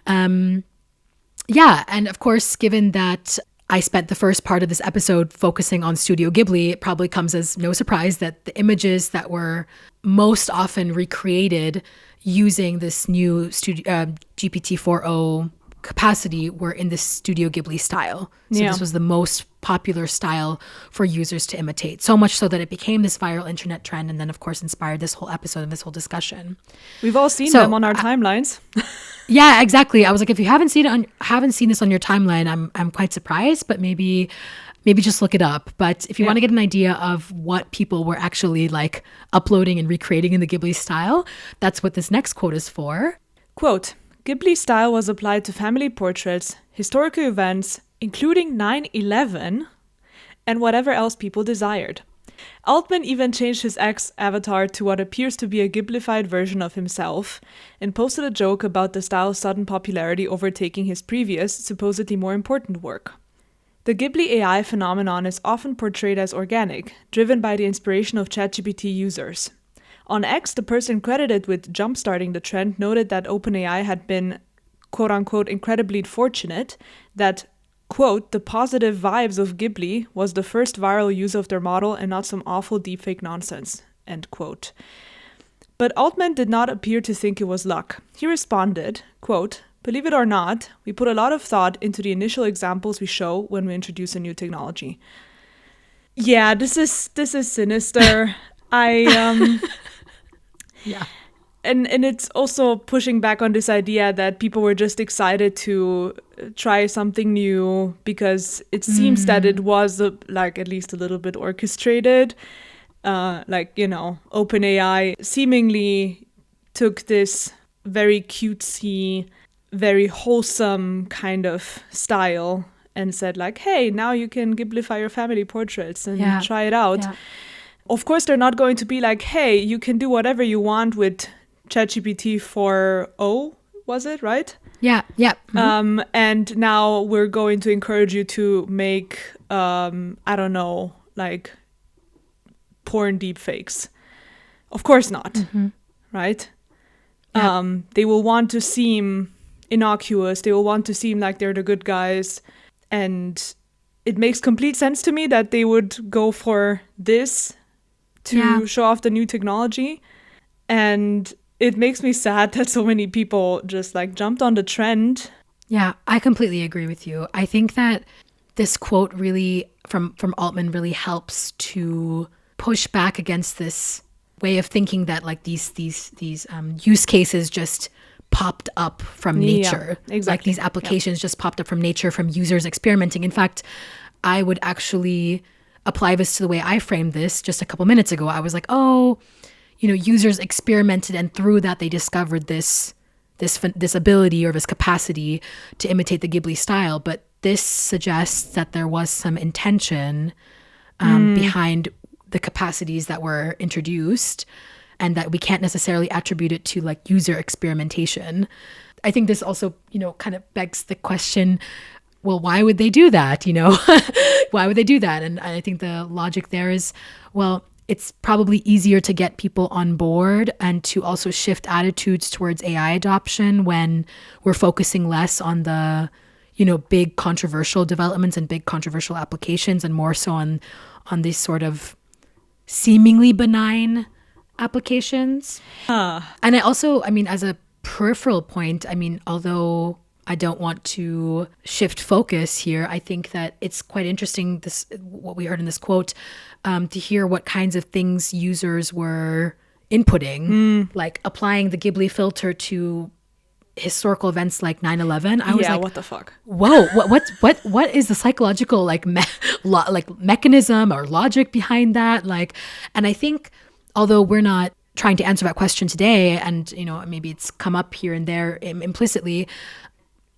Speaker 1: Yeah, and of course, given that I spent the first part of this episode focusing on Studio Ghibli, it probably comes as no surprise that the images that were most often recreated using this new GPT-4o capacity were in this Studio Ghibli style. So this was the most popular style for users to imitate. So much so that it became this viral internet trend and then, of course, inspired this whole episode and this whole discussion.
Speaker 2: We've all seen them on our timelines.
Speaker 1: Yeah, exactly. I was like, if you haven't seen this on your timeline, I'm quite surprised, but maybe just look it up. But if you want to get an idea of what people were actually like uploading and recreating in the Ghibli style, that's what this next quote is for.
Speaker 2: Quote, Ghibli style was applied to family portraits, historical events, including 9/11, and whatever else people desired. Altman even changed his ex-avatar to what appears to be a Ghiblified version of himself and posted a joke about the style's sudden popularity overtaking his previous, supposedly more important work. The Ghibli AI phenomenon is often portrayed as organic, driven by the inspiration of ChatGPT users. On X, the person credited with jumpstarting the trend noted that OpenAI had been, quote-unquote, incredibly fortunate that, quote, the positive vibes of Ghibli was the first viral use of their model and not some awful deepfake nonsense, end quote. But Altman did not appear to think it was luck. He responded, quote, believe it or not, we put a lot of thought into the initial examples we show when we introduce a new technology. Yeah, this is sinister.
Speaker 1: Yeah.
Speaker 2: And it's also pushing back on this idea that people were just excited to try something new because it seems that it was like at least a little bit orchestrated. OpenAI seemingly took this very cutesy, very wholesome kind of style and said like, hey, now you can Ghiblify your family portraits and try it out. Yeah. Of course, they're not going to be like, hey, you can do whatever you want with ChatGPT 4o, was it, right?
Speaker 1: Yeah.
Speaker 2: Mm-hmm. And now we're going to encourage you to make, like porn deepfakes. Of course not, right? Yeah. They will want to seem innocuous. They will want to seem like they're the good guys. And it makes complete sense to me that they would go for this to show off the new technology. And it makes me sad that so many people just like jumped on the trend.
Speaker 1: Yeah, I completely agree with you. I think that this quote really from Altman really helps to push back against this way of thinking that like these use cases just popped up from nature.
Speaker 2: Yeah, exactly.
Speaker 1: Like these applications just popped up from nature, from users experimenting. In fact, I would actually apply this to the way I framed this just a couple minutes ago, I was like, oh, users experimented, and through that they discovered this ability or this capacity to imitate the Ghibli style. But this suggests that there was some intention behind the capacities that were introduced, and that we can't necessarily attribute it to like user experimentation. I think this also, kind of begs the question, well, why would they do that? Why would they do that? And I think the logic there is, well, it's probably easier to get people on board and to also shift attitudes towards AI adoption when we're focusing less on the, big controversial developments and big controversial applications, and more so on these sort of seemingly benign applications. And I also, as a peripheral point, although I don't want to shift focus here, I think that it's quite interesting, what we heard in this quote, to hear what kinds of things users were inputting, like applying the Ghibli filter to historical events like 9/11. I was like,
Speaker 2: what the fuck?
Speaker 1: Whoa, what is the psychological mechanism or logic behind that? And I think, although we're not trying to answer that question today, and maybe it's come up here and there implicitly,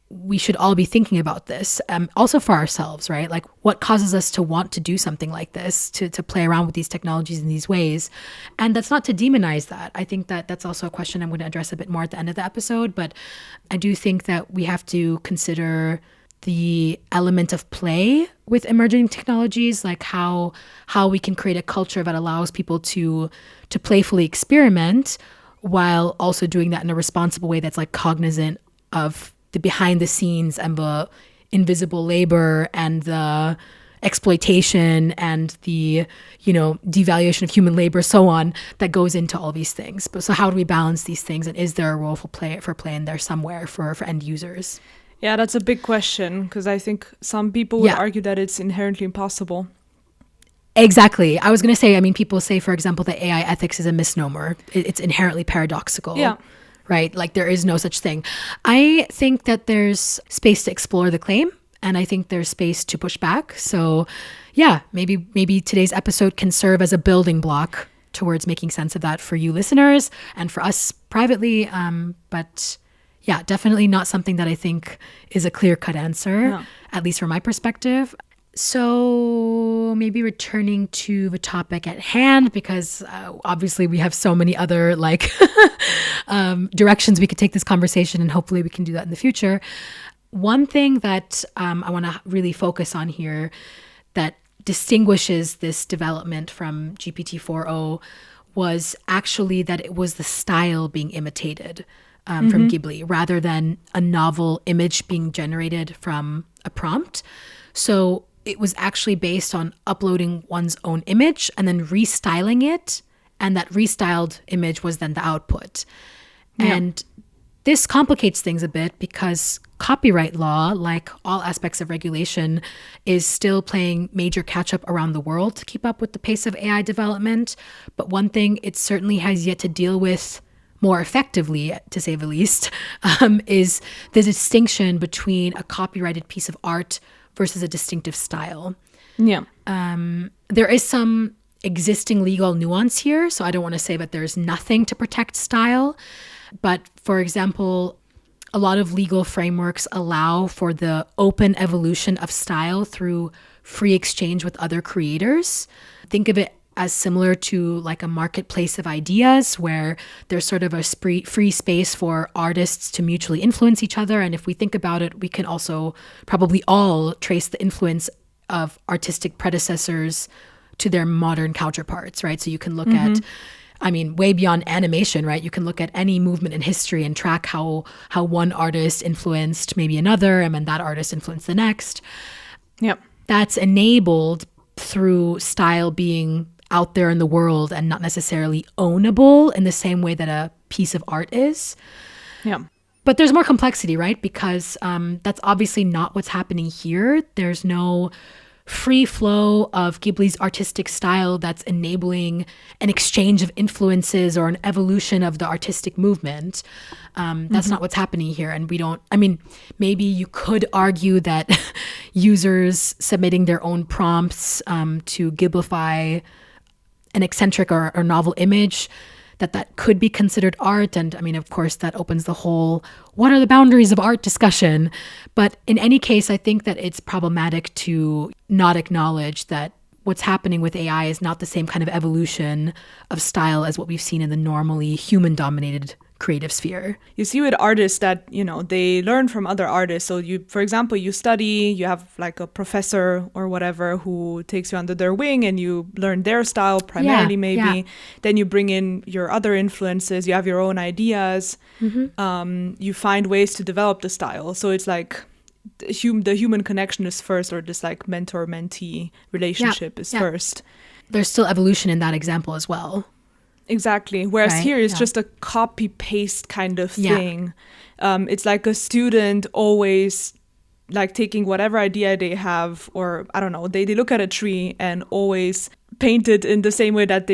Speaker 1: we should all be thinking about this, also for ourselves, right? Like, what causes us to want to do something like this, to play around with these technologies in these ways? And that's not to demonize that. I think that that's also a question I'm going to address a bit more at the end of the episode. But I do think that we have to consider the element of play with emerging technologies, like how we can create a culture that allows people to playfully experiment, while also doing that in a responsible way that's like cognizant of the behind the scenes and the invisible labor and the exploitation and the, devaluation of human labor, so on, that goes into all these things. But so how do we balance these things? And is there a role for play in there somewhere for end users?
Speaker 2: Yeah, that's a big question, because I think some people would argue that it's inherently impossible.
Speaker 1: Exactly. I was going to say, people say, for example, that AI ethics is a misnomer. It's inherently paradoxical.
Speaker 2: Yeah.
Speaker 1: Right? Like, there is no such thing. I think that there's space to explore the claim, and I think there's space to push back. So yeah, maybe today's episode can serve as a building block towards making sense of that for you listeners and for us privately. But yeah, definitely not something that I think is a clear-cut answer, at least from my perspective. So maybe returning to the topic at hand, because obviously we have so many other directions we could take this conversation, and hopefully we can do that in the future. One thing that I want to really focus on here that distinguishes this development from GPT-4o was actually that it was the style being imitated from Ghibli, rather than a novel image being generated from a prompt. So it was actually based on uploading one's own image and then restyling it. And that restyled image was then the output. Yeah. And this complicates things a bit, because copyright law, like all aspects of regulation, is still playing major catch up around the world to keep up with the pace of AI development. But one thing it certainly has yet to deal with more effectively, to say the least, is the distinction between a copyrighted piece of art versus a distinctive style.
Speaker 2: Yeah.
Speaker 1: There is some existing legal nuance here, so I don't want to say that there's nothing to protect style. But for example, a lot of legal frameworks allow for the open evolution of style through free exchange with other creators. Think of it as similar to like a marketplace of ideas, where there's sort of a free space for artists to mutually influence each other. And if we think about it, we can also probably all trace the influence of artistic predecessors to their modern counterparts, right? So you can look at, way beyond animation, right? You can look at any movement in history and track how one artist influenced maybe another, and then that artist influenced the next.
Speaker 2: Yep.
Speaker 1: That's enabled through style being out there in the world and not necessarily ownable in the same way that a piece of art is.
Speaker 2: Yeah.
Speaker 1: But there's more complexity, right? Because that's obviously not what's happening here. There's no free flow of Ghibli's artistic style that's enabling an exchange of influences or an evolution of the artistic movement. That's not what's happening here. And maybe you could argue that users submitting their own prompts to Ghiblify an eccentric or novel image, that could be considered art. And of course, that opens the whole what are the boundaries of art discussion. But in any case, I think that it's problematic to not acknowledge that what's happening with AI is not the same kind of evolution of style as what we've seen in the normally human-dominated creative sphere.
Speaker 2: You see with artists that, they learn from other artists. So for example, you study, you have like a professor or whatever who takes you under their wing and you learn their style primarily, maybe. Yeah. Then you bring in your other influences, you have your own ideas, you find ways to develop the style. So it's like the human connection is first, or this like mentor-mentee relationship is first.
Speaker 1: There's still evolution in that example as well.
Speaker 2: Exactly. Whereas here it's just a copy-paste kind of thing. It's like a student always like taking whatever idea they have, or I don't know, they look at a tree and always paint it in the same way that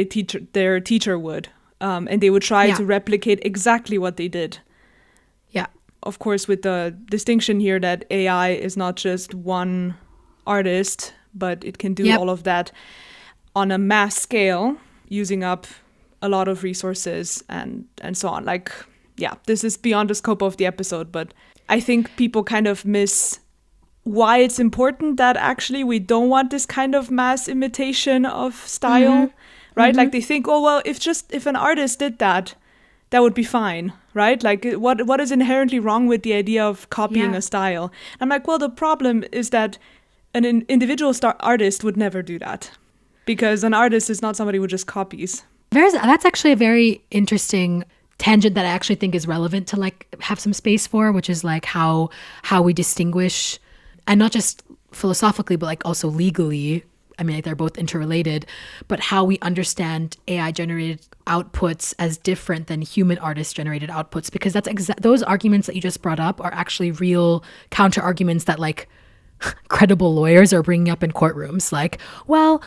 Speaker 2: their teacher would. And they would try to replicate exactly what they did.
Speaker 1: Yeah.
Speaker 2: Of course, with the distinction here that AI is not just one artist, but it can do all of that on a mass scale, using up a lot of resources and so on. Like, this is beyond the scope of the episode, but I think people kind of miss why it's important that actually we don't want this kind of mass imitation of style, right? Like they think, oh, well, if an artist did that would be fine, right? Like what is inherently wrong with the idea of copying a style? I'm like, well, the problem is that an individual artist would never do that, because an artist is not somebody who just copies.
Speaker 1: That's actually a very interesting tangent that I actually think is relevant to like have some space for, which is like how we distinguish, and not just philosophically, but like also legally. Like they're both interrelated, but how we understand AI generated outputs as different than human artist generated outputs, because that's those arguments that you just brought up are actually real counter arguments that like credible lawyers are bringing up in courtrooms. Like, well,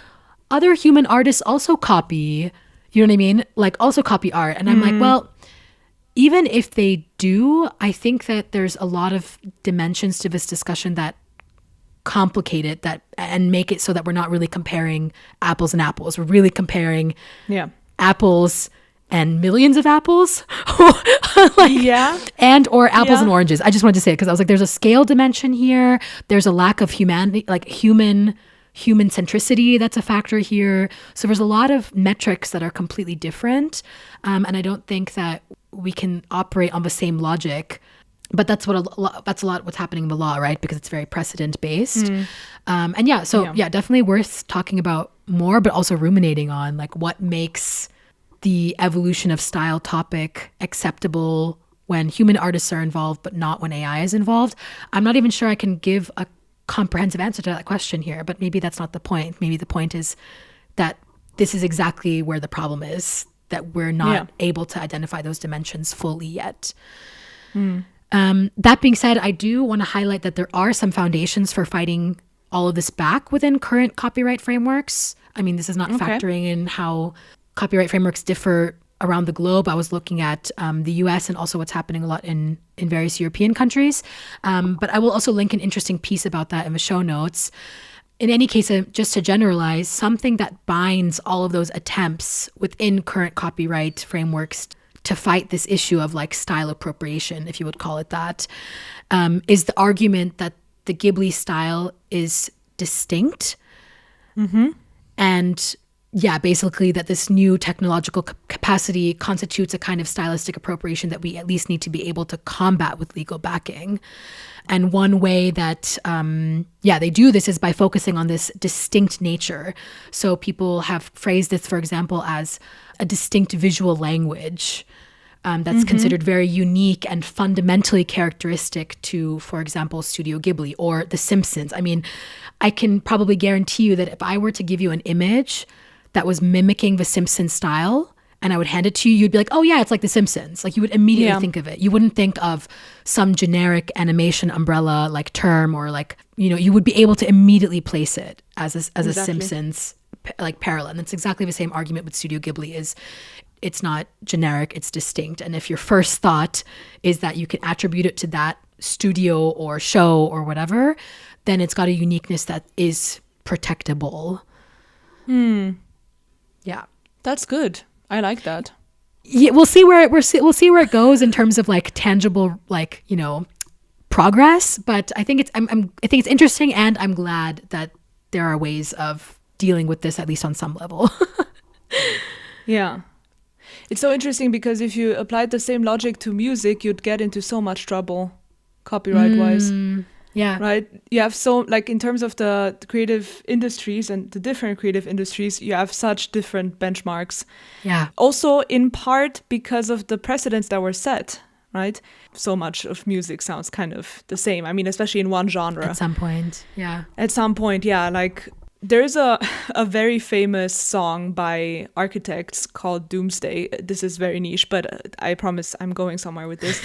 Speaker 1: other human artists also copy. You know what I mean? Like also copy art. And I'm like, well, even if they do, I think that there's a lot of dimensions to this discussion that complicate it and make it so that we're not really comparing apples and apples. We're really comparing apples and millions of apples. And or apples and oranges. I just wanted to say it because I was like, there's a scale dimension here. There's a lack of humanity, like human centricity that's a factor here. So there's a lot of metrics that are completely different. And I don't think that we can operate on the same logic. But that's a lot what's happening in the law, right? Because it's very precedent based. Definitely worth talking about more, but also ruminating on like what makes the evolution of style topic acceptable when human artists are involved, but not when AI is involved. I'm not even sure I can give a comprehensive answer to that question here, but maybe that's not the point. Maybe the point is that this is exactly where the problem is, that we're not able to identify those dimensions fully yet. That being said, I do want to highlight that there are some foundations for fighting all of this back within current copyright frameworks. This is not factoring in how copyright frameworks differ around the globe. I was looking at the US and also what's happening a lot in various European countries. But I will also link an interesting piece about that in the show notes. In any case, just to generalize, something that binds all of those attempts within current copyright frameworks to fight this issue of like style appropriation, if you would call it that, is the argument that the Ghibli style is distinct. And basically that this new technological capacity constitutes a kind of stylistic appropriation that we at least need to be able to combat with legal backing. And one way that, they do this is by focusing on this distinct nature. So people have phrased this, for example, as a distinct visual language that's considered very unique and fundamentally characteristic to, for example, Studio Ghibli or The Simpsons. I can probably guarantee you that if I were to give you an image that was mimicking the Simpsons style and I would hand it to you, you'd be like, oh yeah, it's like The Simpsons. Like you would immediately think of it. You wouldn't think of some generic animation umbrella like term, or like, you know, you would be able to immediately place it as a Simpsons like parallel. And it's exactly the same argument with Studio Ghibli is it's not generic, it's distinct. And if your first thought is that you can attribute it to that studio or show or whatever, then it's got a uniqueness that is protectable. Yeah.
Speaker 2: That's good. I like that.
Speaker 1: Yeah, we'll see where it goes in terms of like tangible, like, you know, progress. But I think I think it's interesting, and I'm glad that there are ways of dealing with this, at least on some level.
Speaker 2: Yeah. It's so interesting because if you applied the same logic to music, you'd get into so much trouble copyright-wise.
Speaker 1: Yeah.
Speaker 2: Right? You have so, like, in terms of the creative industries and the different creative industries, you have such different benchmarks.
Speaker 1: Yeah.
Speaker 2: Also, in part because of the precedents that were set, right? So much of music sounds kind of the same. I mean, especially in one genre.
Speaker 1: At some point, yeah.
Speaker 2: At some point, yeah. Like, there's a very famous song by Architects called Doomsday. This is very niche, but I promise I'm going somewhere with this.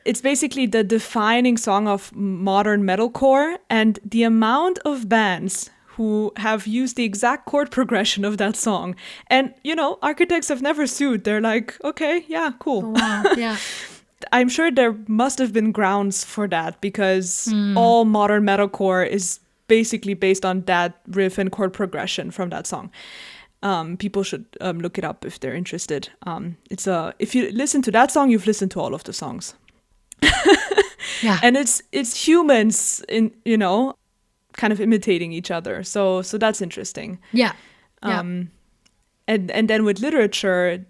Speaker 2: It's basically the defining song of modern metalcore, and the amount of bands who have used the exact chord progression of that song. And, you know, Architects have never sued. They're like, okay, yeah, cool.
Speaker 1: Oh, wow. Yeah.
Speaker 2: I'm sure there must have been grounds for that, because all modern metalcore is basically based on that riff and chord progression from that song. People should look it up if they're interested. If you listen to that song, you've listened to all of the songs.
Speaker 1: Yeah.
Speaker 2: And it's humans in, you know, kind of imitating each other. So that's interesting.
Speaker 1: Yeah.
Speaker 2: And then with literature,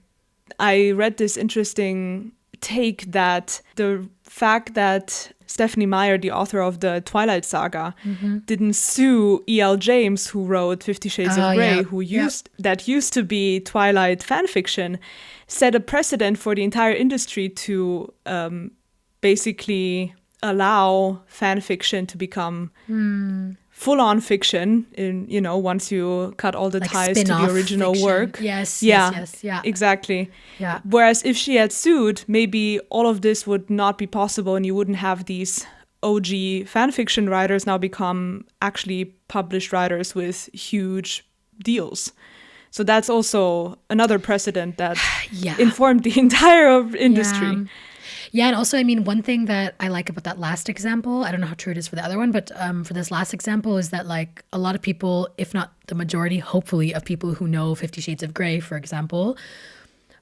Speaker 2: I read this interesting take that the fact that Stephanie Meyer, the author of the Twilight Saga, didn't sue E.L. James, who wrote 50 Shades of Grey, that used to be Twilight fan fiction, set a precedent for the entire industry to basically allow fan fiction to become full-on fiction, in, you know, once you cut all the
Speaker 1: like
Speaker 2: ties to the original
Speaker 1: fiction.
Speaker 2: work.
Speaker 1: Yes.
Speaker 2: Exactly.
Speaker 1: Yeah.
Speaker 2: Whereas if she had sued, maybe all of this would not be possible, and you wouldn't have these OG fan fiction writers now become actually published writers with huge deals. So that's also another precedent that informed the entire industry.
Speaker 1: Yeah, and also, I mean, one thing that I like about that last example, I don't know how true it is for the other one, but for this last example is that, like, a lot of people, if not the majority, hopefully, of people who know 50 Shades of Grey, for example,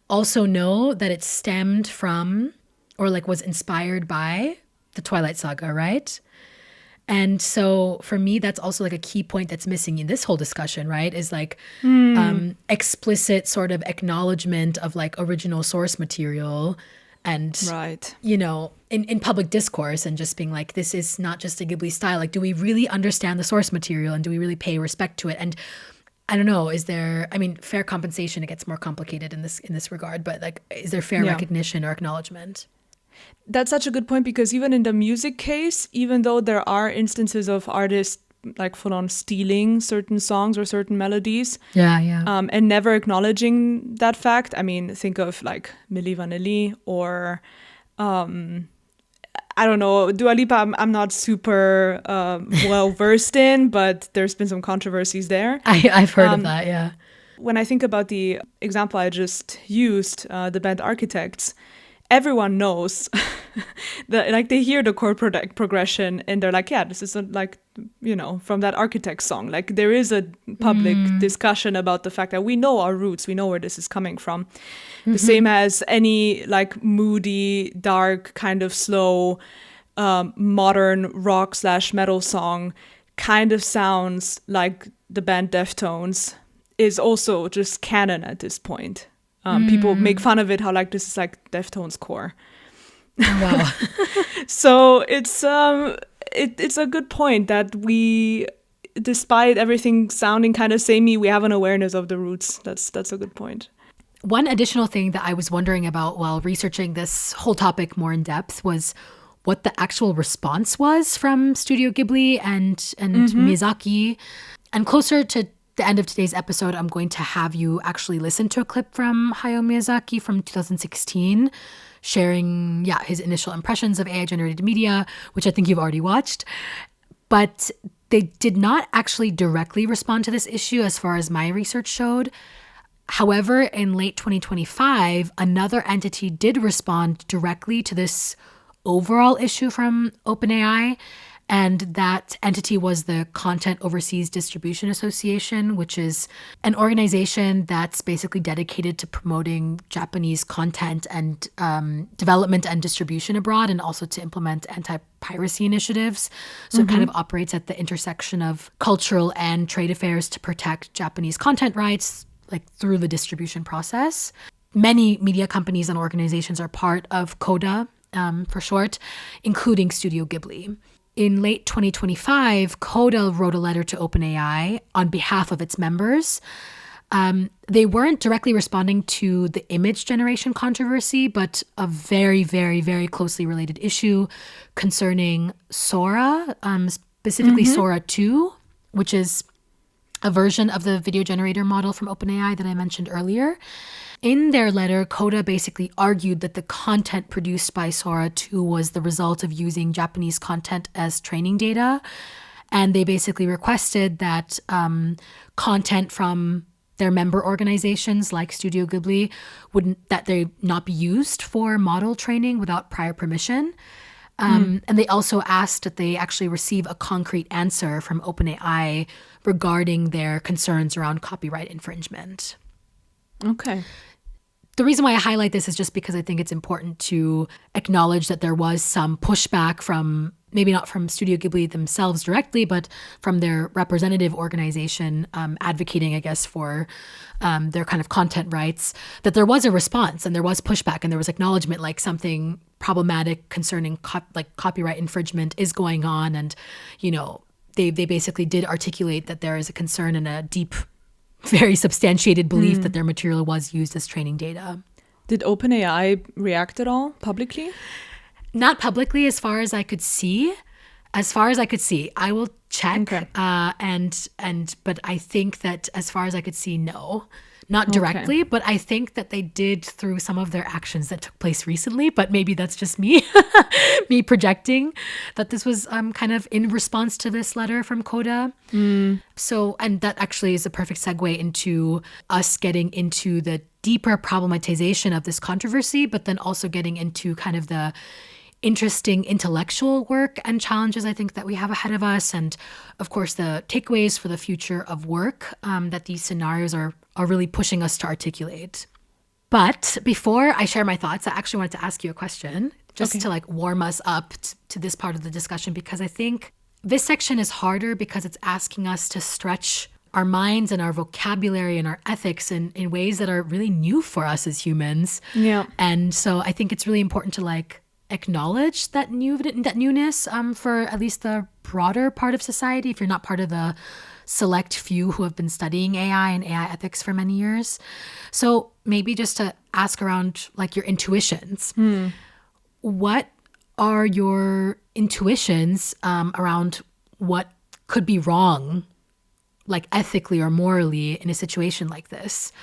Speaker 1: also know that it stemmed from, or like was inspired by, the Twilight Saga, right? And so for me, that's also like a key point that's missing in this whole discussion, right? Is like explicit sort of acknowledgement of like original source material. And, you know, in public discourse, and just being like, this is not just a Ghibli style. Like, do we really understand the source material, and do we really pay respect to it? And I don't know, is there, I mean, fair compensation, it gets more complicated in this regard, but like, is there fair recognition or acknowledgement?
Speaker 2: That's such a good point, because even in the music case, even though there are instances of artists like full on stealing certain songs or certain melodies. And never acknowledging that fact. I mean, think of like Milli Vanilli or I don't know, Dua Lipa. I'm not super well versed in, but there's been some controversies there.
Speaker 1: I've heard of that, yeah.
Speaker 2: When I think about the example I just used, the band Architects, everyone knows that, like, they hear the chord progression and they're like, yeah, this is like, you know, from that Architect song. Like, there is a public discussion about the fact that we know our roots, we know where this is coming from. The same as any like moody, dark, kind of slow, modern rock / metal song kind of sounds like the band Deftones is also just canon at this point. People make fun of it, how like this is like Deftones core.
Speaker 1: Wow.
Speaker 2: So it's a good point that we, despite everything sounding kind of samey, we have an awareness of the roots. That's a good point.
Speaker 1: One additional thing that I was wondering about while researching this whole topic more in depth was what the actual response was from Studio Ghibli and Miyazaki. And closer to the end of today's episode, I'm going to have you actually listen to a clip from Hayao Miyazaki from 2016, sharing, his initial impressions of AI-generated media, which I think you've already watched. But they did not actually directly respond to this issue as far as my research showed. However, in late 2025, another entity did respond directly to this overall issue from OpenAI. And that entity was the Content Overseas Distribution Association, which is an organization that's basically dedicated to promoting Japanese content and development and distribution abroad, and also to implement anti-piracy initiatives. So it kind of operates at the intersection of cultural and trade affairs to protect Japanese content rights, like through the distribution process. Many media companies and organizations are part of CODA, for short, including Studio Ghibli. In late 2025, CODA wrote a letter to OpenAI on behalf of its members. They weren't directly responding to the image generation controversy, but a very, very, very closely related issue concerning Sora, specifically Sora 2, which is a version of the video generator model from OpenAI that I mentioned earlier. In their letter, CODA basically argued that the content produced by Sora 2 was the result of using Japanese content as training data. And they basically requested that content from their member organizations like Studio Ghibli that they not be used for model training without prior permission. And they also asked that they actually receive a concrete answer from OpenAI regarding their concerns around copyright infringement.
Speaker 2: Okay.
Speaker 1: The reason why I highlight this is just because I think it's important to acknowledge that there was some pushback from, maybe not from Studio Ghibli themselves directly, but from their representative organization advocating, I guess, for their kind of content rights, that there was a response and there was pushback and there was acknowledgement like something problematic concerning copyright infringement is going on. And, they basically did articulate that there is a concern and a deep, very substantiated belief that their material was used as training data.
Speaker 2: Did OpenAI react at all publicly?
Speaker 1: Not publicly, as far as I could see. I will check.
Speaker 2: Okay.
Speaker 1: But I think that as far as I could see, no. Not directly, but I think that they did through some of their actions that took place recently. But maybe that's just me, me projecting that this was kind of in response to this letter from CODA. So, and that actually is a perfect segue into us getting into the deeper problematization of this controversy, but then also getting into kind of the interesting intellectual work and challenges I think that we have ahead of us, and of course the takeaways for the future of work that these scenarios are really pushing us to articulate. But before I share my thoughts, I actually wanted to ask you a question just to like warm us up to this part of the discussion, because I think this section is harder because it's asking us to stretch our minds and our vocabulary and our ethics in ways that are really new for us as humans.
Speaker 2: Yeah.
Speaker 1: And so I think it's really important to like acknowledge that newness for at least the broader part of society, if you're not part of the select few who have been studying AI and AI ethics for many years. So maybe just to ask around like your intuitions. What are your intuitions around what could be wrong, like ethically or morally, in a situation like this,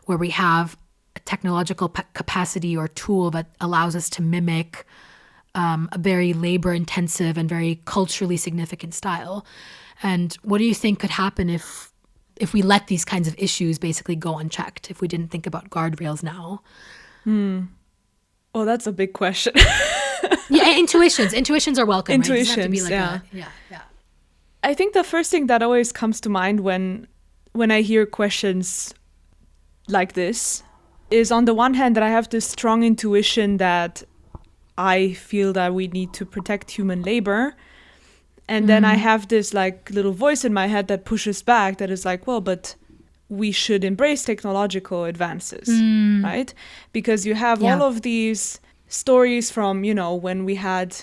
Speaker 1: where we have a technological capacity or tool that allows us to mimic a very labor-intensive and very culturally significant style? And what do you think could happen if we let these kinds of issues basically go unchecked, if we didn't think about guardrails now?
Speaker 2: Oh, that's a big question.
Speaker 1: Yeah, intuitions are welcome.
Speaker 2: Intuitions,
Speaker 1: right? It doesn't have to be
Speaker 2: yeah.
Speaker 1: yeah.
Speaker 2: I think the first thing that always comes to mind when I hear questions like this is, on the one hand, that I have this strong intuition that I feel that we need to protect human labor. And then I have this like little voice in my head that pushes back, that is like, well, but we should embrace technological advances, right? Because you have all of these stories from, when we had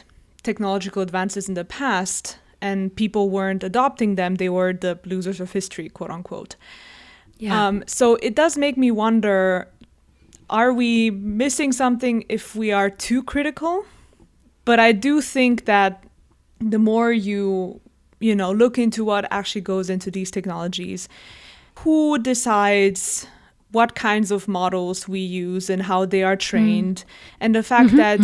Speaker 2: technological advances in the past and people weren't adopting them, they were the losers of history, quote unquote.
Speaker 1: Yeah.
Speaker 2: So it does make me wonder, are we missing something if we are too critical? But I do think that the more you look into what actually goes into these technologies, who decides what kinds of models we use and how they are trained. And the fact that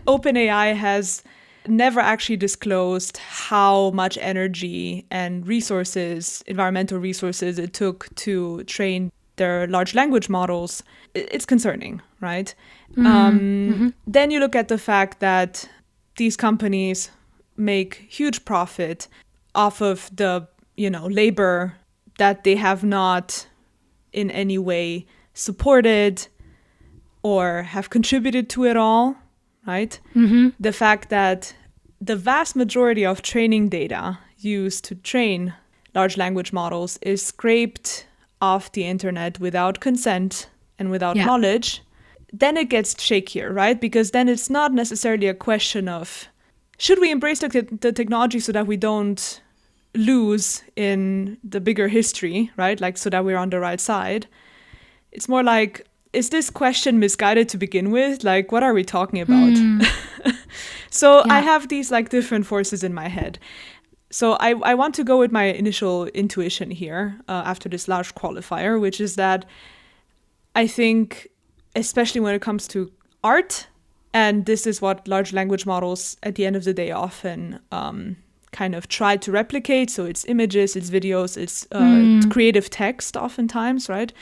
Speaker 2: OpenAI has never actually disclosed how much energy and resources, environmental resources, it took to train their large language models, it's concerning, right? Then you look at the fact that these companies make huge profit off of the, labor that they have not in any way supported or have contributed to it all, right? The fact that the vast majority of training data used to train large language models is scraped off the internet without consent and without knowledge, then it gets shakier, right? Because then it's not necessarily a question of, should we embrace the technology so that we don't lose in the bigger history, right? Like, so that we're on the right side. It's more like, is this question misguided to begin with? Like, what are we talking about? So I have these like different forces in my head. So I want to go with my initial intuition here after this large qualifier, which is that I think, especially when it comes to art, and this is what large language models at the end of the day often kind of try to replicate. So it's images, it's videos, it's creative text oftentimes, right?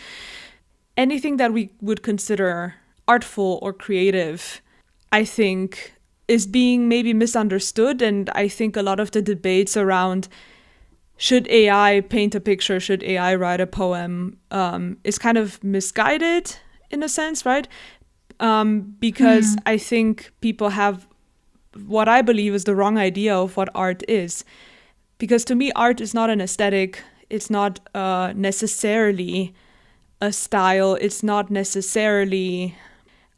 Speaker 2: Anything that we would consider artful or creative, I think, is being maybe misunderstood. And I think a lot of the debates around should AI paint a picture, should AI write a poem, is kind of misguided in a sense, right? Because I think people have what I believe is the wrong idea of what art is. Because to me, art is not an aesthetic. It's not necessarily a style. It's not necessarily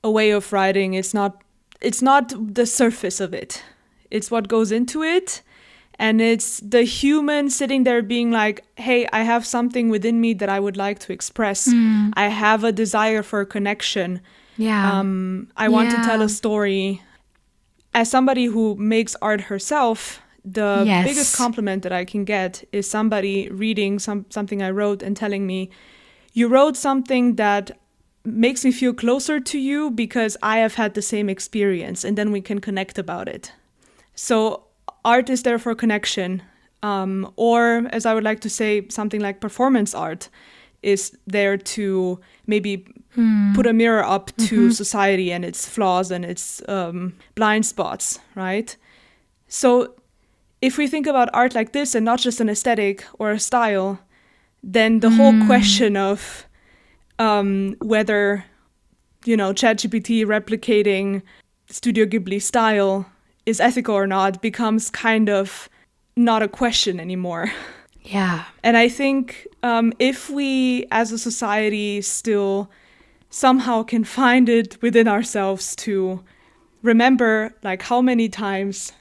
Speaker 2: a way of writing. It's not the surface of it. It's what goes into it. And it's the human sitting there being like, hey, I have something within me that I would like to express. I have a desire for a connection. I want to tell a story. As somebody who makes art herself, the biggest compliment that I can get is somebody reading something I wrote and telling me, you wrote something that makes me feel closer to you because I have had the same experience, and then we can connect about it. So art is there for connection, or as I would like to say, something like performance art is there to maybe put a mirror up to society and its flaws and its blind spots, right? So if we think about art like this and not just an aesthetic or a style, then the whole question of whether, ChatGPT replicating Studio Ghibli style is ethical or not becomes kind of not a question anymore.
Speaker 1: Yeah.
Speaker 2: And I think if we as a society still somehow can find it within ourselves to remember like how many times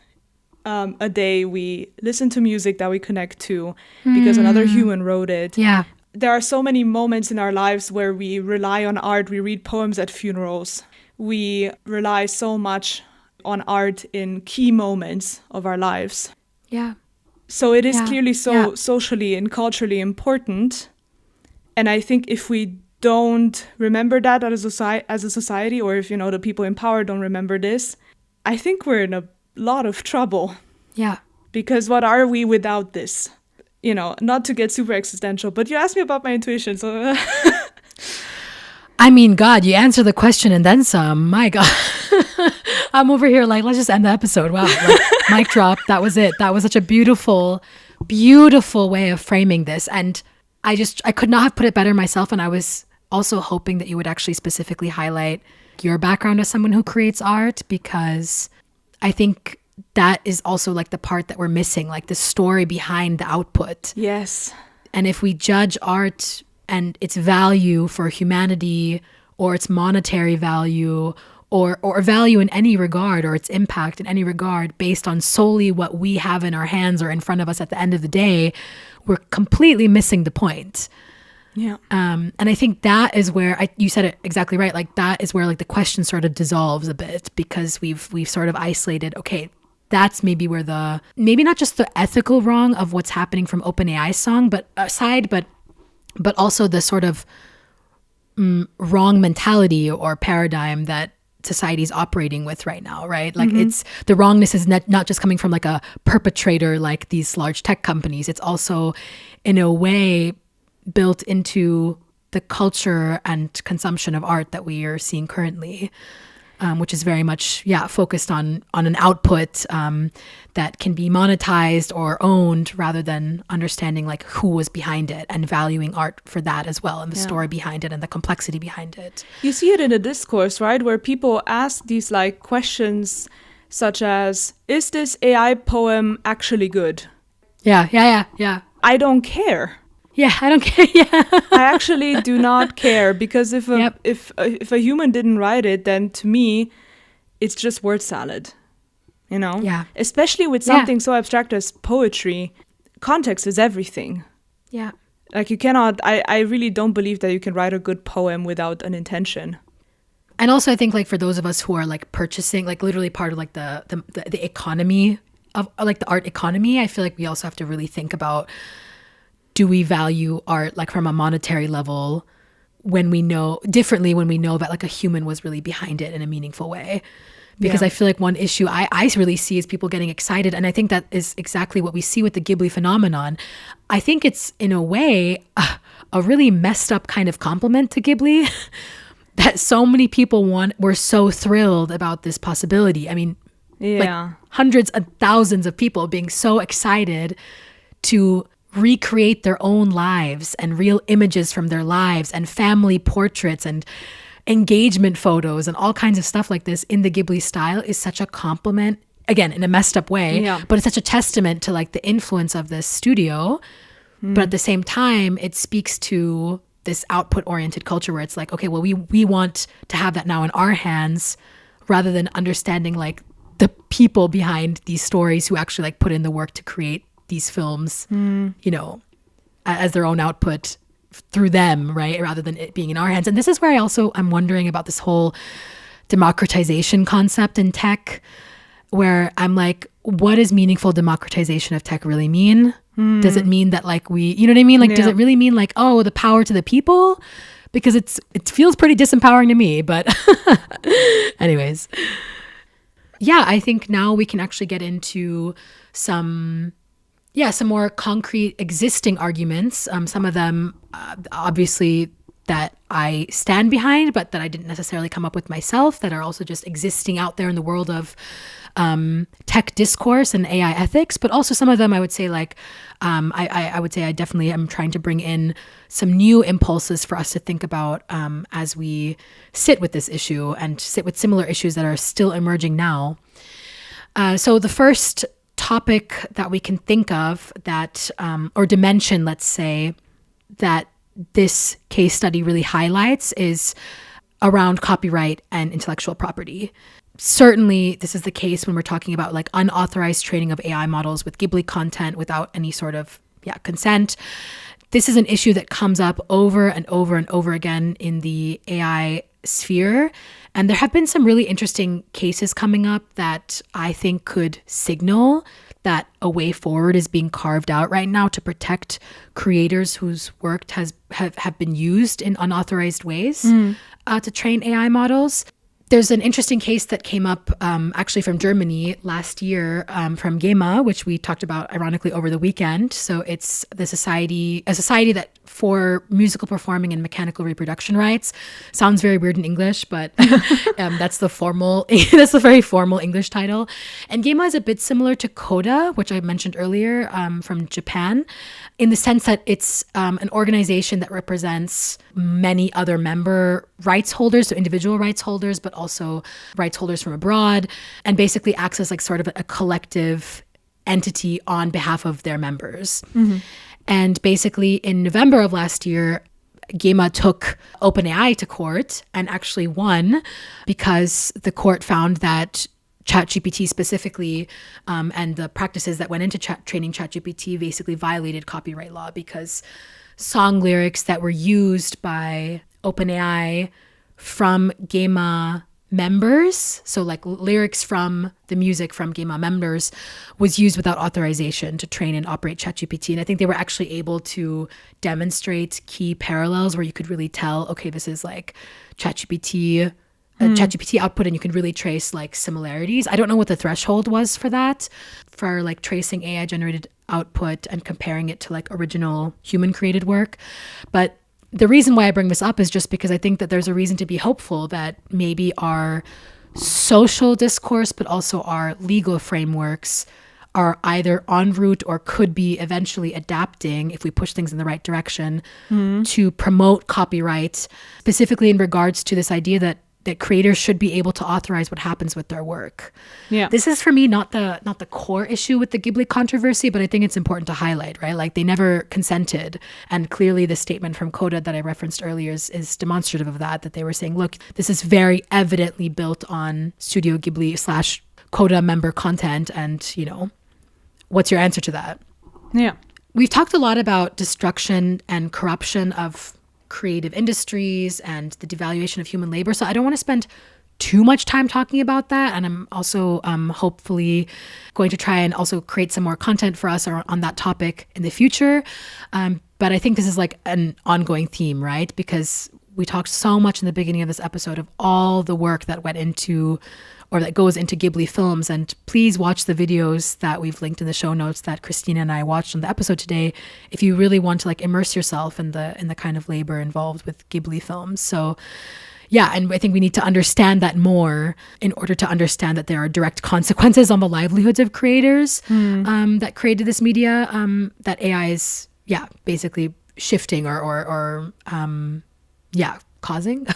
Speaker 2: a day we listen to music that we connect to because another human wrote it.
Speaker 1: Yeah.
Speaker 2: There are so many moments in our lives where we rely on art. We read poems at funerals. We rely so much on art in key moments of our lives.
Speaker 1: Yeah.
Speaker 2: So it is clearly so socially and culturally important. And I think if we don't remember that as a society, or if, the people in power don't remember this, I think we're in a lot of trouble.
Speaker 1: Yeah.
Speaker 2: Because what are we without this? Not to get super existential, but you asked me about my intuition, so...
Speaker 1: I mean, God, you answered the question and then some. My God. I'm over here like, let's just end the episode. Wow. Like, mic drop. That was it. That was such a beautiful, beautiful way of framing this. And I could not have put it better myself. And I was also hoping that you would actually specifically highlight your background as someone who creates art, because I think that is also like the part that we're missing, like the story behind the output.
Speaker 2: Yes.
Speaker 1: And if we judge art and its value for humanity, or its monetary value, or value in any regard, or its impact in any regard, based on solely what we have in our hands or in front of us at the end of the day, we're completely missing the point.
Speaker 2: Yeah.
Speaker 1: And I think that is where you said it exactly right. Like that is where like the question sort of dissolves a bit, because we've sort of isolated, okay, that's maybe where maybe not just the ethical wrong of what's happening from OpenAI's song, but but also the sort of wrong mentality or paradigm that society's operating with right now, right? Like it's the wrongness is not just coming from like a perpetrator like these large tech companies. It's also in a way built into the culture and consumption of art that we are seeing currently, which is very much focused on an output that can be monetized or owned, rather than understanding like who was behind it and valuing art for that as well, and the story behind it and the complexity behind it.
Speaker 2: You see it in a discourse, right, where people ask these like questions such as, is this AI poem actually good?
Speaker 1: Yeah.
Speaker 2: I don't care.
Speaker 1: Yeah, I don't care. Yeah.
Speaker 2: I actually do not care, because if a human didn't write it, then to me, it's just word salad, you know?
Speaker 1: Yeah.
Speaker 2: Especially with something so abstract as poetry, context is everything.
Speaker 1: Yeah.
Speaker 2: Like you cannot, I really don't believe that you can write a good poem without an intention.
Speaker 1: And also I think like for those of us who are like purchasing, like literally part of like the economy of like the art economy, I feel like we also have to really think about, do we value art like from a monetary level when we know that like a human was really behind it in a meaningful way? Because I feel like one issue I really see is people getting excited. And I think that is exactly what we see with the Ghibli phenomenon. I think it's in a way a really messed up kind of compliment to Ghibli that so many people were so thrilled about this possibility. I mean, like hundreds of thousands of people being so excited to recreate their own lives and real images from their lives and family portraits and engagement photos and all kinds of stuff like this in the Ghibli style is such a compliment, again, in a messed up way, but it's such a testament to like the influence of this studio. But at the same time, it speaks to this output oriented culture where it's like, okay, well, we want to have that now in our hands, rather than understanding like the people behind these stories who actually like put in the work to create these films, you know, as their own output through them, right? Rather than it being in our hands. And this is where I'm wondering about this whole democratization concept in tech, where I'm like, what does meaningful democratization of tech really mean? Does it mean that like you know what I mean? Like, does it really mean like, oh, the power to the people? Because it feels pretty disempowering to me, but anyways. Yeah, I think now we can actually get into some more concrete existing arguments. Some of them, obviously, that I stand behind, but that I didn't necessarily come up with myself, that are also just existing out there in the world of tech discourse and AI ethics. But also some of them I would say like, I would say I definitely am trying to bring in some new impulses for us to think about as we sit with this issue and sit with similar issues that are still emerging now. So the first topic that we can think of that, or dimension, let's say, that this case study really highlights is around copyright and intellectual property. Certainly, this is the case when we're talking about like unauthorized training of AI models with Ghibli content without any sort of consent. This is an issue that comes up over and over and over again in the AI sphere. And there have been some really interesting cases coming up that I think could signal that a way forward is being carved out right now to protect creators whose work have been used in unauthorized ways to train AI models. There's an interesting case that came up actually from Germany last year from GEMA, which we talked about ironically over the weekend. So it's a society that for musical performing and mechanical reproduction rights. Sounds very weird in English, but that's the very formal English title. And GEMA is a bit similar to CODA, which I mentioned earlier from Japan, in the sense that it's an organization that represents many other member rights holders, so individual rights holders, but also rights holders from abroad, and basically acts as like sort of a collective entity on behalf of their members. Mm-hmm. And basically in November of last year, GEMA took OpenAI to court and actually won because the court found that ChatGPT specifically and the practices that went into training ChatGPT basically violated copyright law because song lyrics that were used by OpenAI from GEMA members, so like lyrics from the music from GEMA members, was used without authorization to train and operate ChatGPT. And I think they were actually able to demonstrate key parallels where you could really tell, okay, this is like ChatGPT output, and you can really trace like similarities. I don't know what the threshold was for that, for like tracing AI generated output and comparing it to like original human created work. But the reason why I bring this up is just because I think that there's a reason to be hopeful that maybe our social discourse, but also our legal frameworks are either en route or could be eventually adapting, if we push things in the right direction, to promote copyright, specifically in regards to this idea that creators should be able to authorize what happens with their work.
Speaker 2: Yeah.
Speaker 1: This is for me not the core issue with the Ghibli controversy, but I think it's important to highlight, right? Like they never consented. And clearly the statement from Coda that I referenced earlier is demonstrative of that they were saying, look, this is very evidently built on Studio Ghibli / Coda member content. And, you know, what's your answer to that?
Speaker 2: Yeah.
Speaker 1: We've talked a lot about destruction and corruption of creative industries and the devaluation of human labor. So I don't want to spend too much time talking about that. And I'm also hopefully going to try and also create some more content for us on that topic in the future. But I think this is like an ongoing theme, right? Because we talked so much in the beginning of this episode of all the work that went into or that goes into Ghibli films. And please watch the videos that we've linked in the show notes that Christina and I watched on the episode today, if you really want to like immerse yourself in the kind of labor involved with Ghibli films. So yeah, and I think we need to understand that more in order to understand that there are direct consequences on the livelihoods of creators that created this media, that AI is, basically shifting or causing.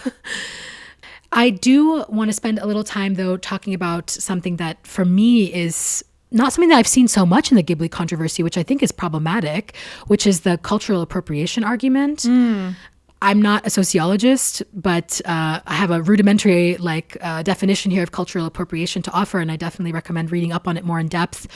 Speaker 1: I do want to spend a little time, though, talking about something that for me is not something that I've seen so much in the Ghibli controversy, which I think is problematic, which is the cultural appropriation argument. I'm not a sociologist, but I have a rudimentary definition here of cultural appropriation to offer, and I definitely recommend reading up on it more in depth.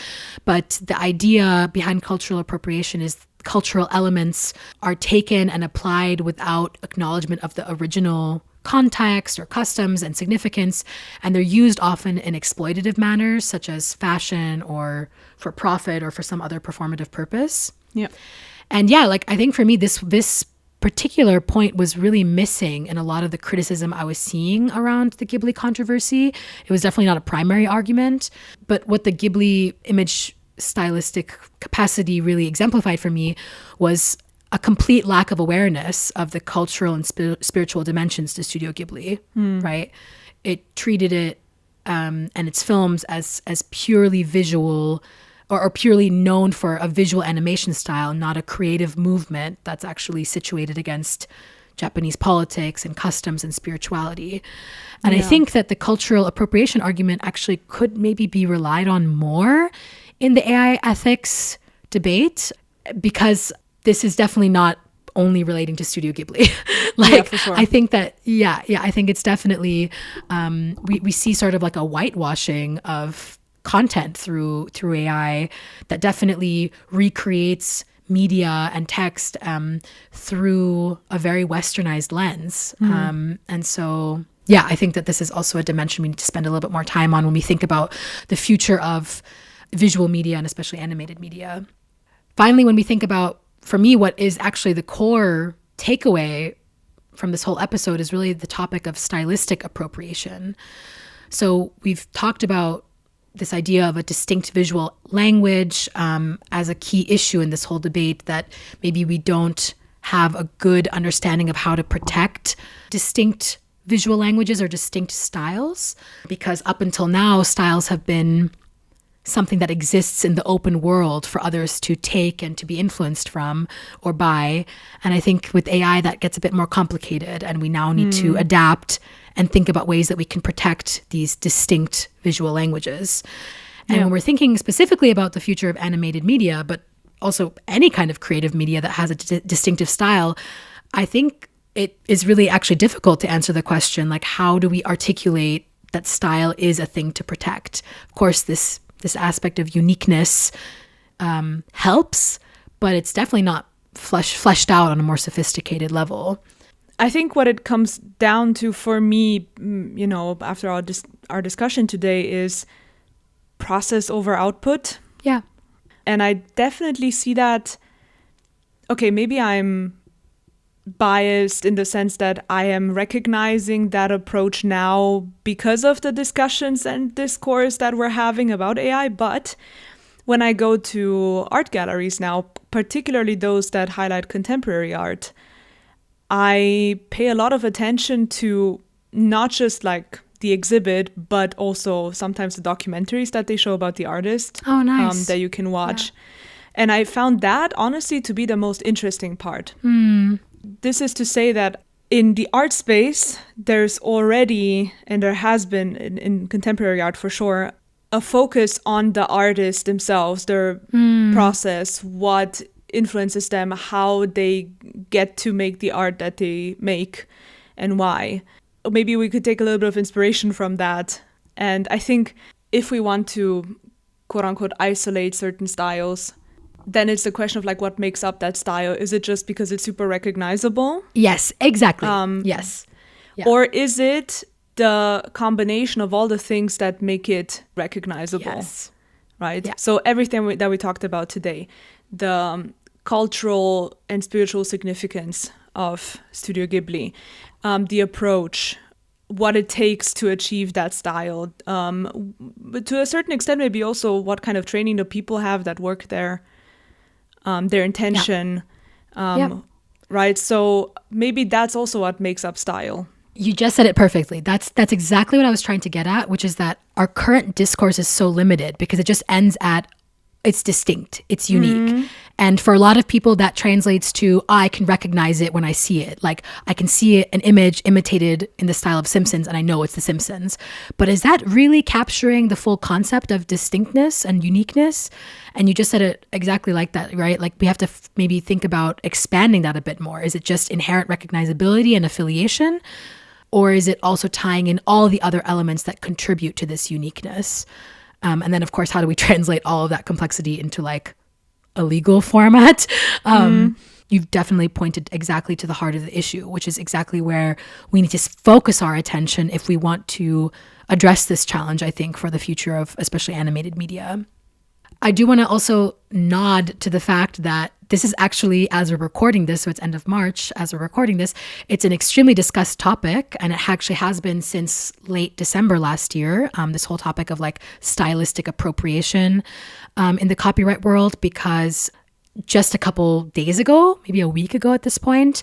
Speaker 1: But the idea behind cultural appropriation is cultural elements are taken and applied without acknowledgement of the original context or customs and significance, and they're used often in exploitative manners such as fashion or for profit or for some other performative purpose.
Speaker 2: Yeah.
Speaker 1: And I think for me this particular point was really missing in a lot of the criticism I was seeing around the Ghibli controversy. It was definitely not a primary argument, but what the Ghibli image stylistic capacity really exemplified for me was a complete lack of awareness of the cultural and spiritual dimensions to Studio Ghibli, right? It treated it and its films as purely visual or purely known for a visual animation style, not a creative movement that's actually situated against Japanese politics and customs and spirituality. And I think that the cultural appropriation argument actually could maybe be relied on more in the AI ethics debate, because this is definitely not only relating to Studio Ghibli.
Speaker 2: For sure.
Speaker 1: I think that, I think it's definitely, we see sort of like a whitewashing of content through AI that definitely recreates media and text through a very westernized lens. And so, I think that this is also a dimension we need to spend a little bit more time on when we think about the future of visual media and especially animated media. Finally, when we think about, for me, what is actually the core takeaway from this whole episode is really the topic of stylistic appropriation. So we've talked about this idea of a distinct visual language as a key issue in this whole debate, that maybe we don't have a good understanding of how to protect distinct visual languages or distinct styles, because up until now, styles have been something that exists in the open world for others to take and to be influenced from or by. And I think with AI, that gets a bit more complicated, and we now need to adapt and think about ways that we can protect these distinct visual languages. And when we're thinking specifically about the future of animated media, but also any kind of creative media that has a distinctive style, I think it is really actually difficult to answer the question, like, how do we articulate that style is a thing to protect? Of course, this aspect of uniqueness helps, but it's definitely not fleshed out on a more sophisticated level.
Speaker 2: I think what it comes down to for me, after our discussion today, is process over output.
Speaker 1: Yeah.
Speaker 2: And I definitely see that. Okay, maybe I'm biased in the sense that I am recognizing that approach now because of the discussions and discourse that we're having about AI. But when I go to art galleries now, particularly those that highlight contemporary art, I pay a lot of attention to not just like the exhibit, but also sometimes the documentaries that they show about the artist.
Speaker 1: Oh, nice.
Speaker 2: That you can watch. Yeah. And I found that honestly to be the most interesting part. This is to say that in the art space, there's already, and there has been in contemporary art for sure, a focus on the artists themselves, their process, what influences them, how they get to make the art that they make, and why. Maybe we could take a little bit of inspiration from that. And I think if we want to, quote unquote, isolate certain styles, then it's the question of like what makes up that style. Is it just because it's super recognizable?
Speaker 1: Yes, exactly. Yes.
Speaker 2: Yeah. Or is it the combination of all the things that make it recognizable?
Speaker 1: Yes.
Speaker 2: Right?
Speaker 1: Yeah.
Speaker 2: So everything that we talked about today, the cultural and spiritual significance of Studio Ghibli, the approach, what it takes to achieve that style, but to a certain extent maybe also what kind of training the people have that work there, their intention, right? So maybe that's also what makes up style.
Speaker 1: You just said it perfectly. That's exactly what I was trying to get at, which is that our current discourse is so limited because it just ends at it's distinct, it's unique. And for a lot of people that translates to, I can recognize it when I see it. Like I can see an image imitated in the style of Simpsons and I know it's the Simpsons. But is that really capturing the full concept of distinctness and uniqueness? And you just said it exactly like that, right? Like we have to maybe think about expanding that a bit more. Is it just inherent recognizability and affiliation? Or is it also tying in all the other elements that contribute to this uniqueness? And then, of course, how do we translate all of that complexity into like a legal format? You've definitely pointed exactly to the heart of the issue, which is exactly where we need to focus our attention if we want to address this challenge, I think, for the future of especially animated media. I do want to also nod to the fact that this is actually, as we're recording this, so it's end of March, as we're recording this, it's an extremely discussed topic, and it actually has been since late December last year, this whole topic of like stylistic appropriation in the copyright world, because just a couple days ago, maybe a week ago at this point,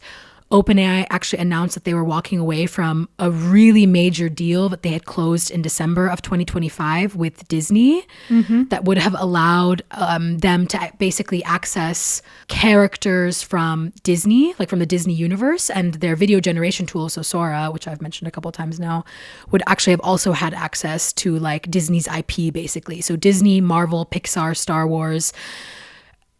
Speaker 1: OpenAI actually announced that they were walking away from a really major deal that they had closed in December of 2025 with Disney that would have allowed them to basically access characters from Disney, like from the Disney universe, and their video generation tool, so Sora, which I've mentioned a couple of times now, would actually have also had access to like Disney's IP, basically. So Disney, Marvel, Pixar, Star Wars,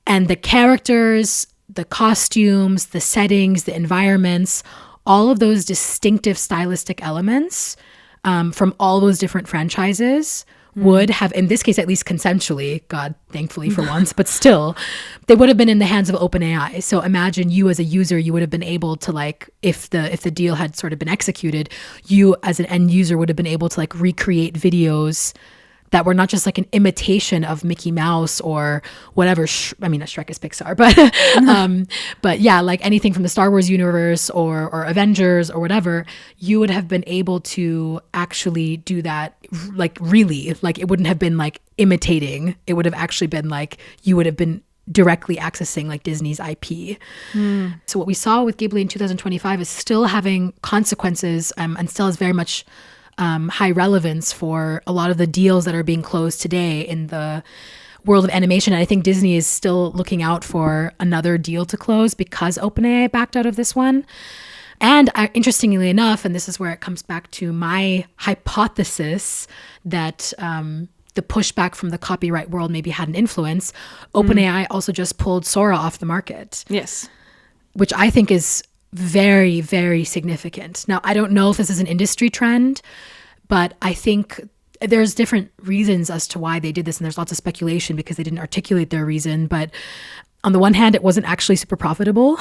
Speaker 1: and the characters, the costumes, the settings, the environments, all of those distinctive stylistic elements from all those different franchises would have, in this case, at least consensually, God, thankfully for once, but still, they would have been in the hands of OpenAI. So imagine you as a user, you would have been able to like, if the deal had sort of been executed, you as an end user would have been able to like recreate videos that were not just like an imitation of Mickey Mouse or whatever. Shrek is Pixar, but yeah, like anything from the Star Wars universe or Avengers or whatever, you would have been able to actually do that. Like really, like it wouldn't have been like imitating. It would have actually been like you would have been directly accessing like Disney's IP. So what we saw with Ghibli in 2025 is still having consequences and still is very much high relevance for a lot of the deals that are being closed today in the world of animation. And I think Disney is still looking out for another deal to close because OpenAI backed out of this one. And interestingly enough, and this is where it comes back to my hypothesis that the pushback from the copyright world maybe had an influence, OpenAI also just pulled Sora off the market.
Speaker 2: Yes.
Speaker 1: Which I think is very, very significant. Now, I don't know if this is an industry trend, but I think there's different reasons as to why they did this, and there's lots of speculation because they didn't articulate their reason. But on the one hand, it wasn't actually super profitable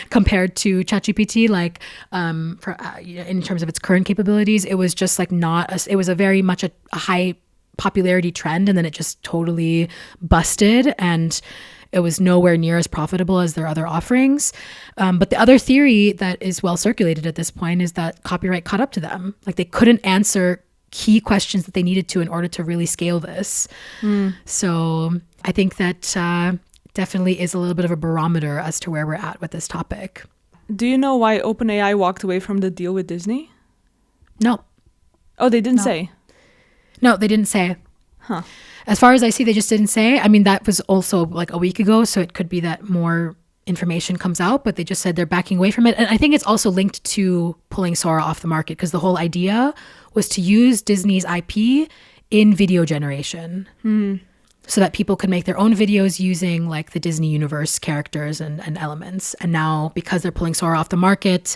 Speaker 1: compared to ChatGPT. Like, in terms of its current capabilities, it was just like it was a very much a high popularity trend, and then it just totally busted, and it was nowhere near as profitable as their other offerings. But the other theory that is well circulated at this point is that copyright caught up to them. Like, they couldn't answer key questions that they needed to in order to really scale this. So I think that definitely is a little bit of a barometer as to where we're at with this topic.
Speaker 2: Do you know why OpenAI walked away from the deal with Disney?
Speaker 1: No.
Speaker 2: Oh, they didn't say?
Speaker 1: No, they didn't say.
Speaker 2: Huh.
Speaker 1: As far as I see, they just didn't say. I mean, that was also like a week ago, so it could be that more information comes out, but they just said they're backing away from it. And I think it's also linked to pulling Sora off the market, because the whole idea was to use Disney's IP in video generation. So that people could make their own videos using like the Disney universe characters and elements. And now, because they're pulling Sora off the market,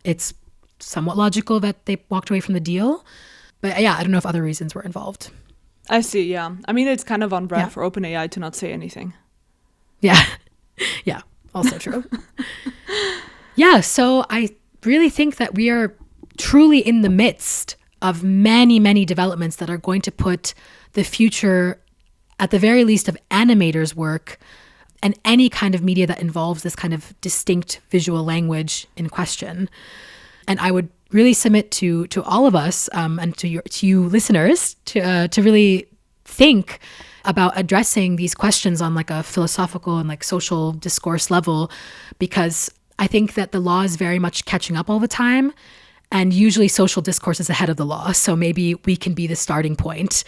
Speaker 1: it's somewhat logical that they walked away from the deal. But yeah, I don't know if other reasons were involved.
Speaker 2: I see, yeah. I mean, it's kind of on brand for OpenAI to not say anything.
Speaker 1: Yeah. Yeah, also true. Yeah, so I really think that we are truly in the midst of many, many developments that are going to put the future, at the very least, of animators' work and any kind of media that involves this kind of distinct visual language in question. And I would really submit to all of us and to you listeners to really think about addressing these questions on like a philosophical and like social discourse level, because I think that the law is very much catching up all the time. And usually social discourse is ahead of the law. So maybe we can be the starting point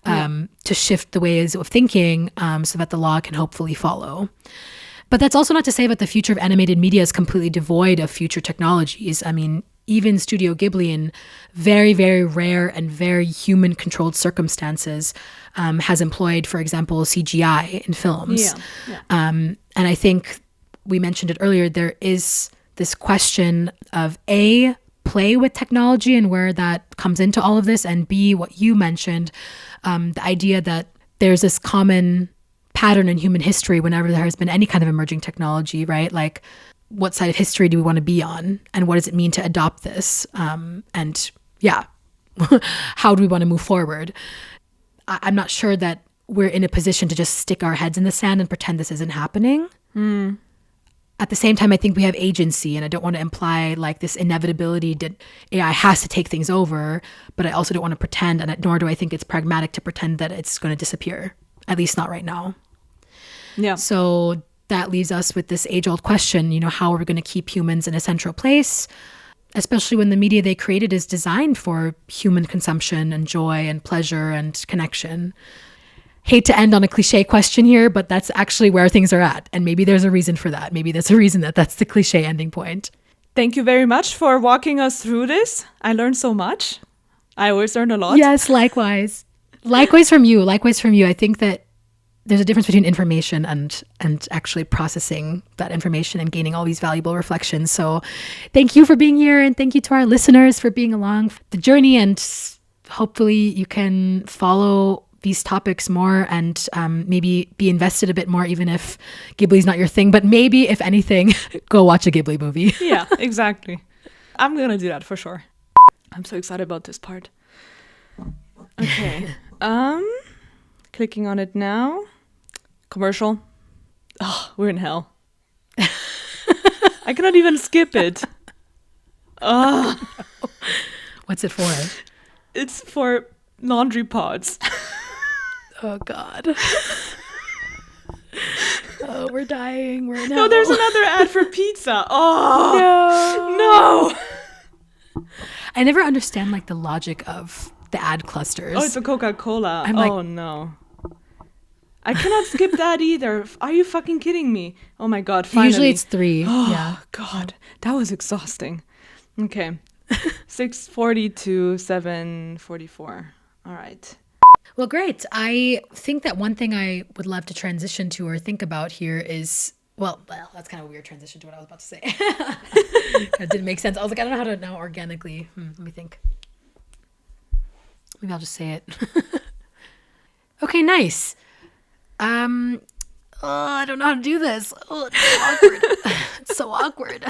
Speaker 1: to shift the ways of thinking so that the law can hopefully follow. But that's also not to say that the future of animated media is completely devoid of future technologies. I mean, even Studio Ghibli, in very, very rare and very human-controlled circumstances, has employed, for example, CGI in films. And I think we mentioned it earlier, there is this question of A, play with technology and where that comes into all of this, and B, what you mentioned, the idea that there's this common pattern in human history whenever there has been any kind of emerging technology, right? Like, what side of history do we want to be on, and what does it mean to adopt this? And yeah, how do we want to move forward? I'm not sure that we're in a position to just stick our heads in the sand and pretend this isn't happening. At the same time, I think we have agency, and I don't want to imply like this inevitability that AI has to take things over, but I also don't want to pretend, and nor do I think it's pragmatic to pretend that it's going to disappear, at least not right now.
Speaker 2: Yeah.
Speaker 1: So that leaves us with this age-old question, how are we going to keep humans in a central place, especially when the media they created is designed for human consumption and joy and pleasure and connection. Hate to end on a cliche question here, but that's actually where things are at. And maybe there's a reason for that. Maybe there's a reason that that's the cliche ending point.
Speaker 2: Thank you very much for walking us through this. I learned so much. I always learn a lot.
Speaker 1: Yes, likewise. Likewise from you. I think that there's a difference between information and actually processing that information and gaining all these valuable reflections. So thank you for being here, and thank you to our listeners for being along the journey, and hopefully you can follow these topics more and maybe be invested a bit more, even if Ghibli's not your thing. But maybe, if anything, go watch a Ghibli movie.
Speaker 2: Yeah, exactly. I'm going to do that for sure. I'm so excited about this part. Okay. Clicking on it now. Commercial. Oh, we're in hell. I cannot even skip it. Oh.
Speaker 1: What's it for?
Speaker 2: It's for laundry pods.
Speaker 1: Oh, God. Oh, we're dying. We're in hell.
Speaker 2: No, there's another ad for pizza. Oh, no.
Speaker 1: I never understand like the logic of the ad clusters.
Speaker 2: Oh, it's a Coca-Cola.
Speaker 1: Like,
Speaker 2: no. I cannot skip that either. Are you fucking kidding me? Oh my God, finally.
Speaker 1: Usually it's 3.
Speaker 2: Oh,
Speaker 1: yeah.
Speaker 2: God. That was exhausting. Okay. 6:40 to 7:44. All right.
Speaker 1: Well, great. I think that one thing I would love to transition to or think about here is, well, that's kind of a weird transition to what I was about to say. That didn't make sense. I was like, I don't know how to now organically. Let me think. Maybe I'll just say it. Okay, nice. oh, I don't know how to do this. Oh, it's so awkward. It's so awkward.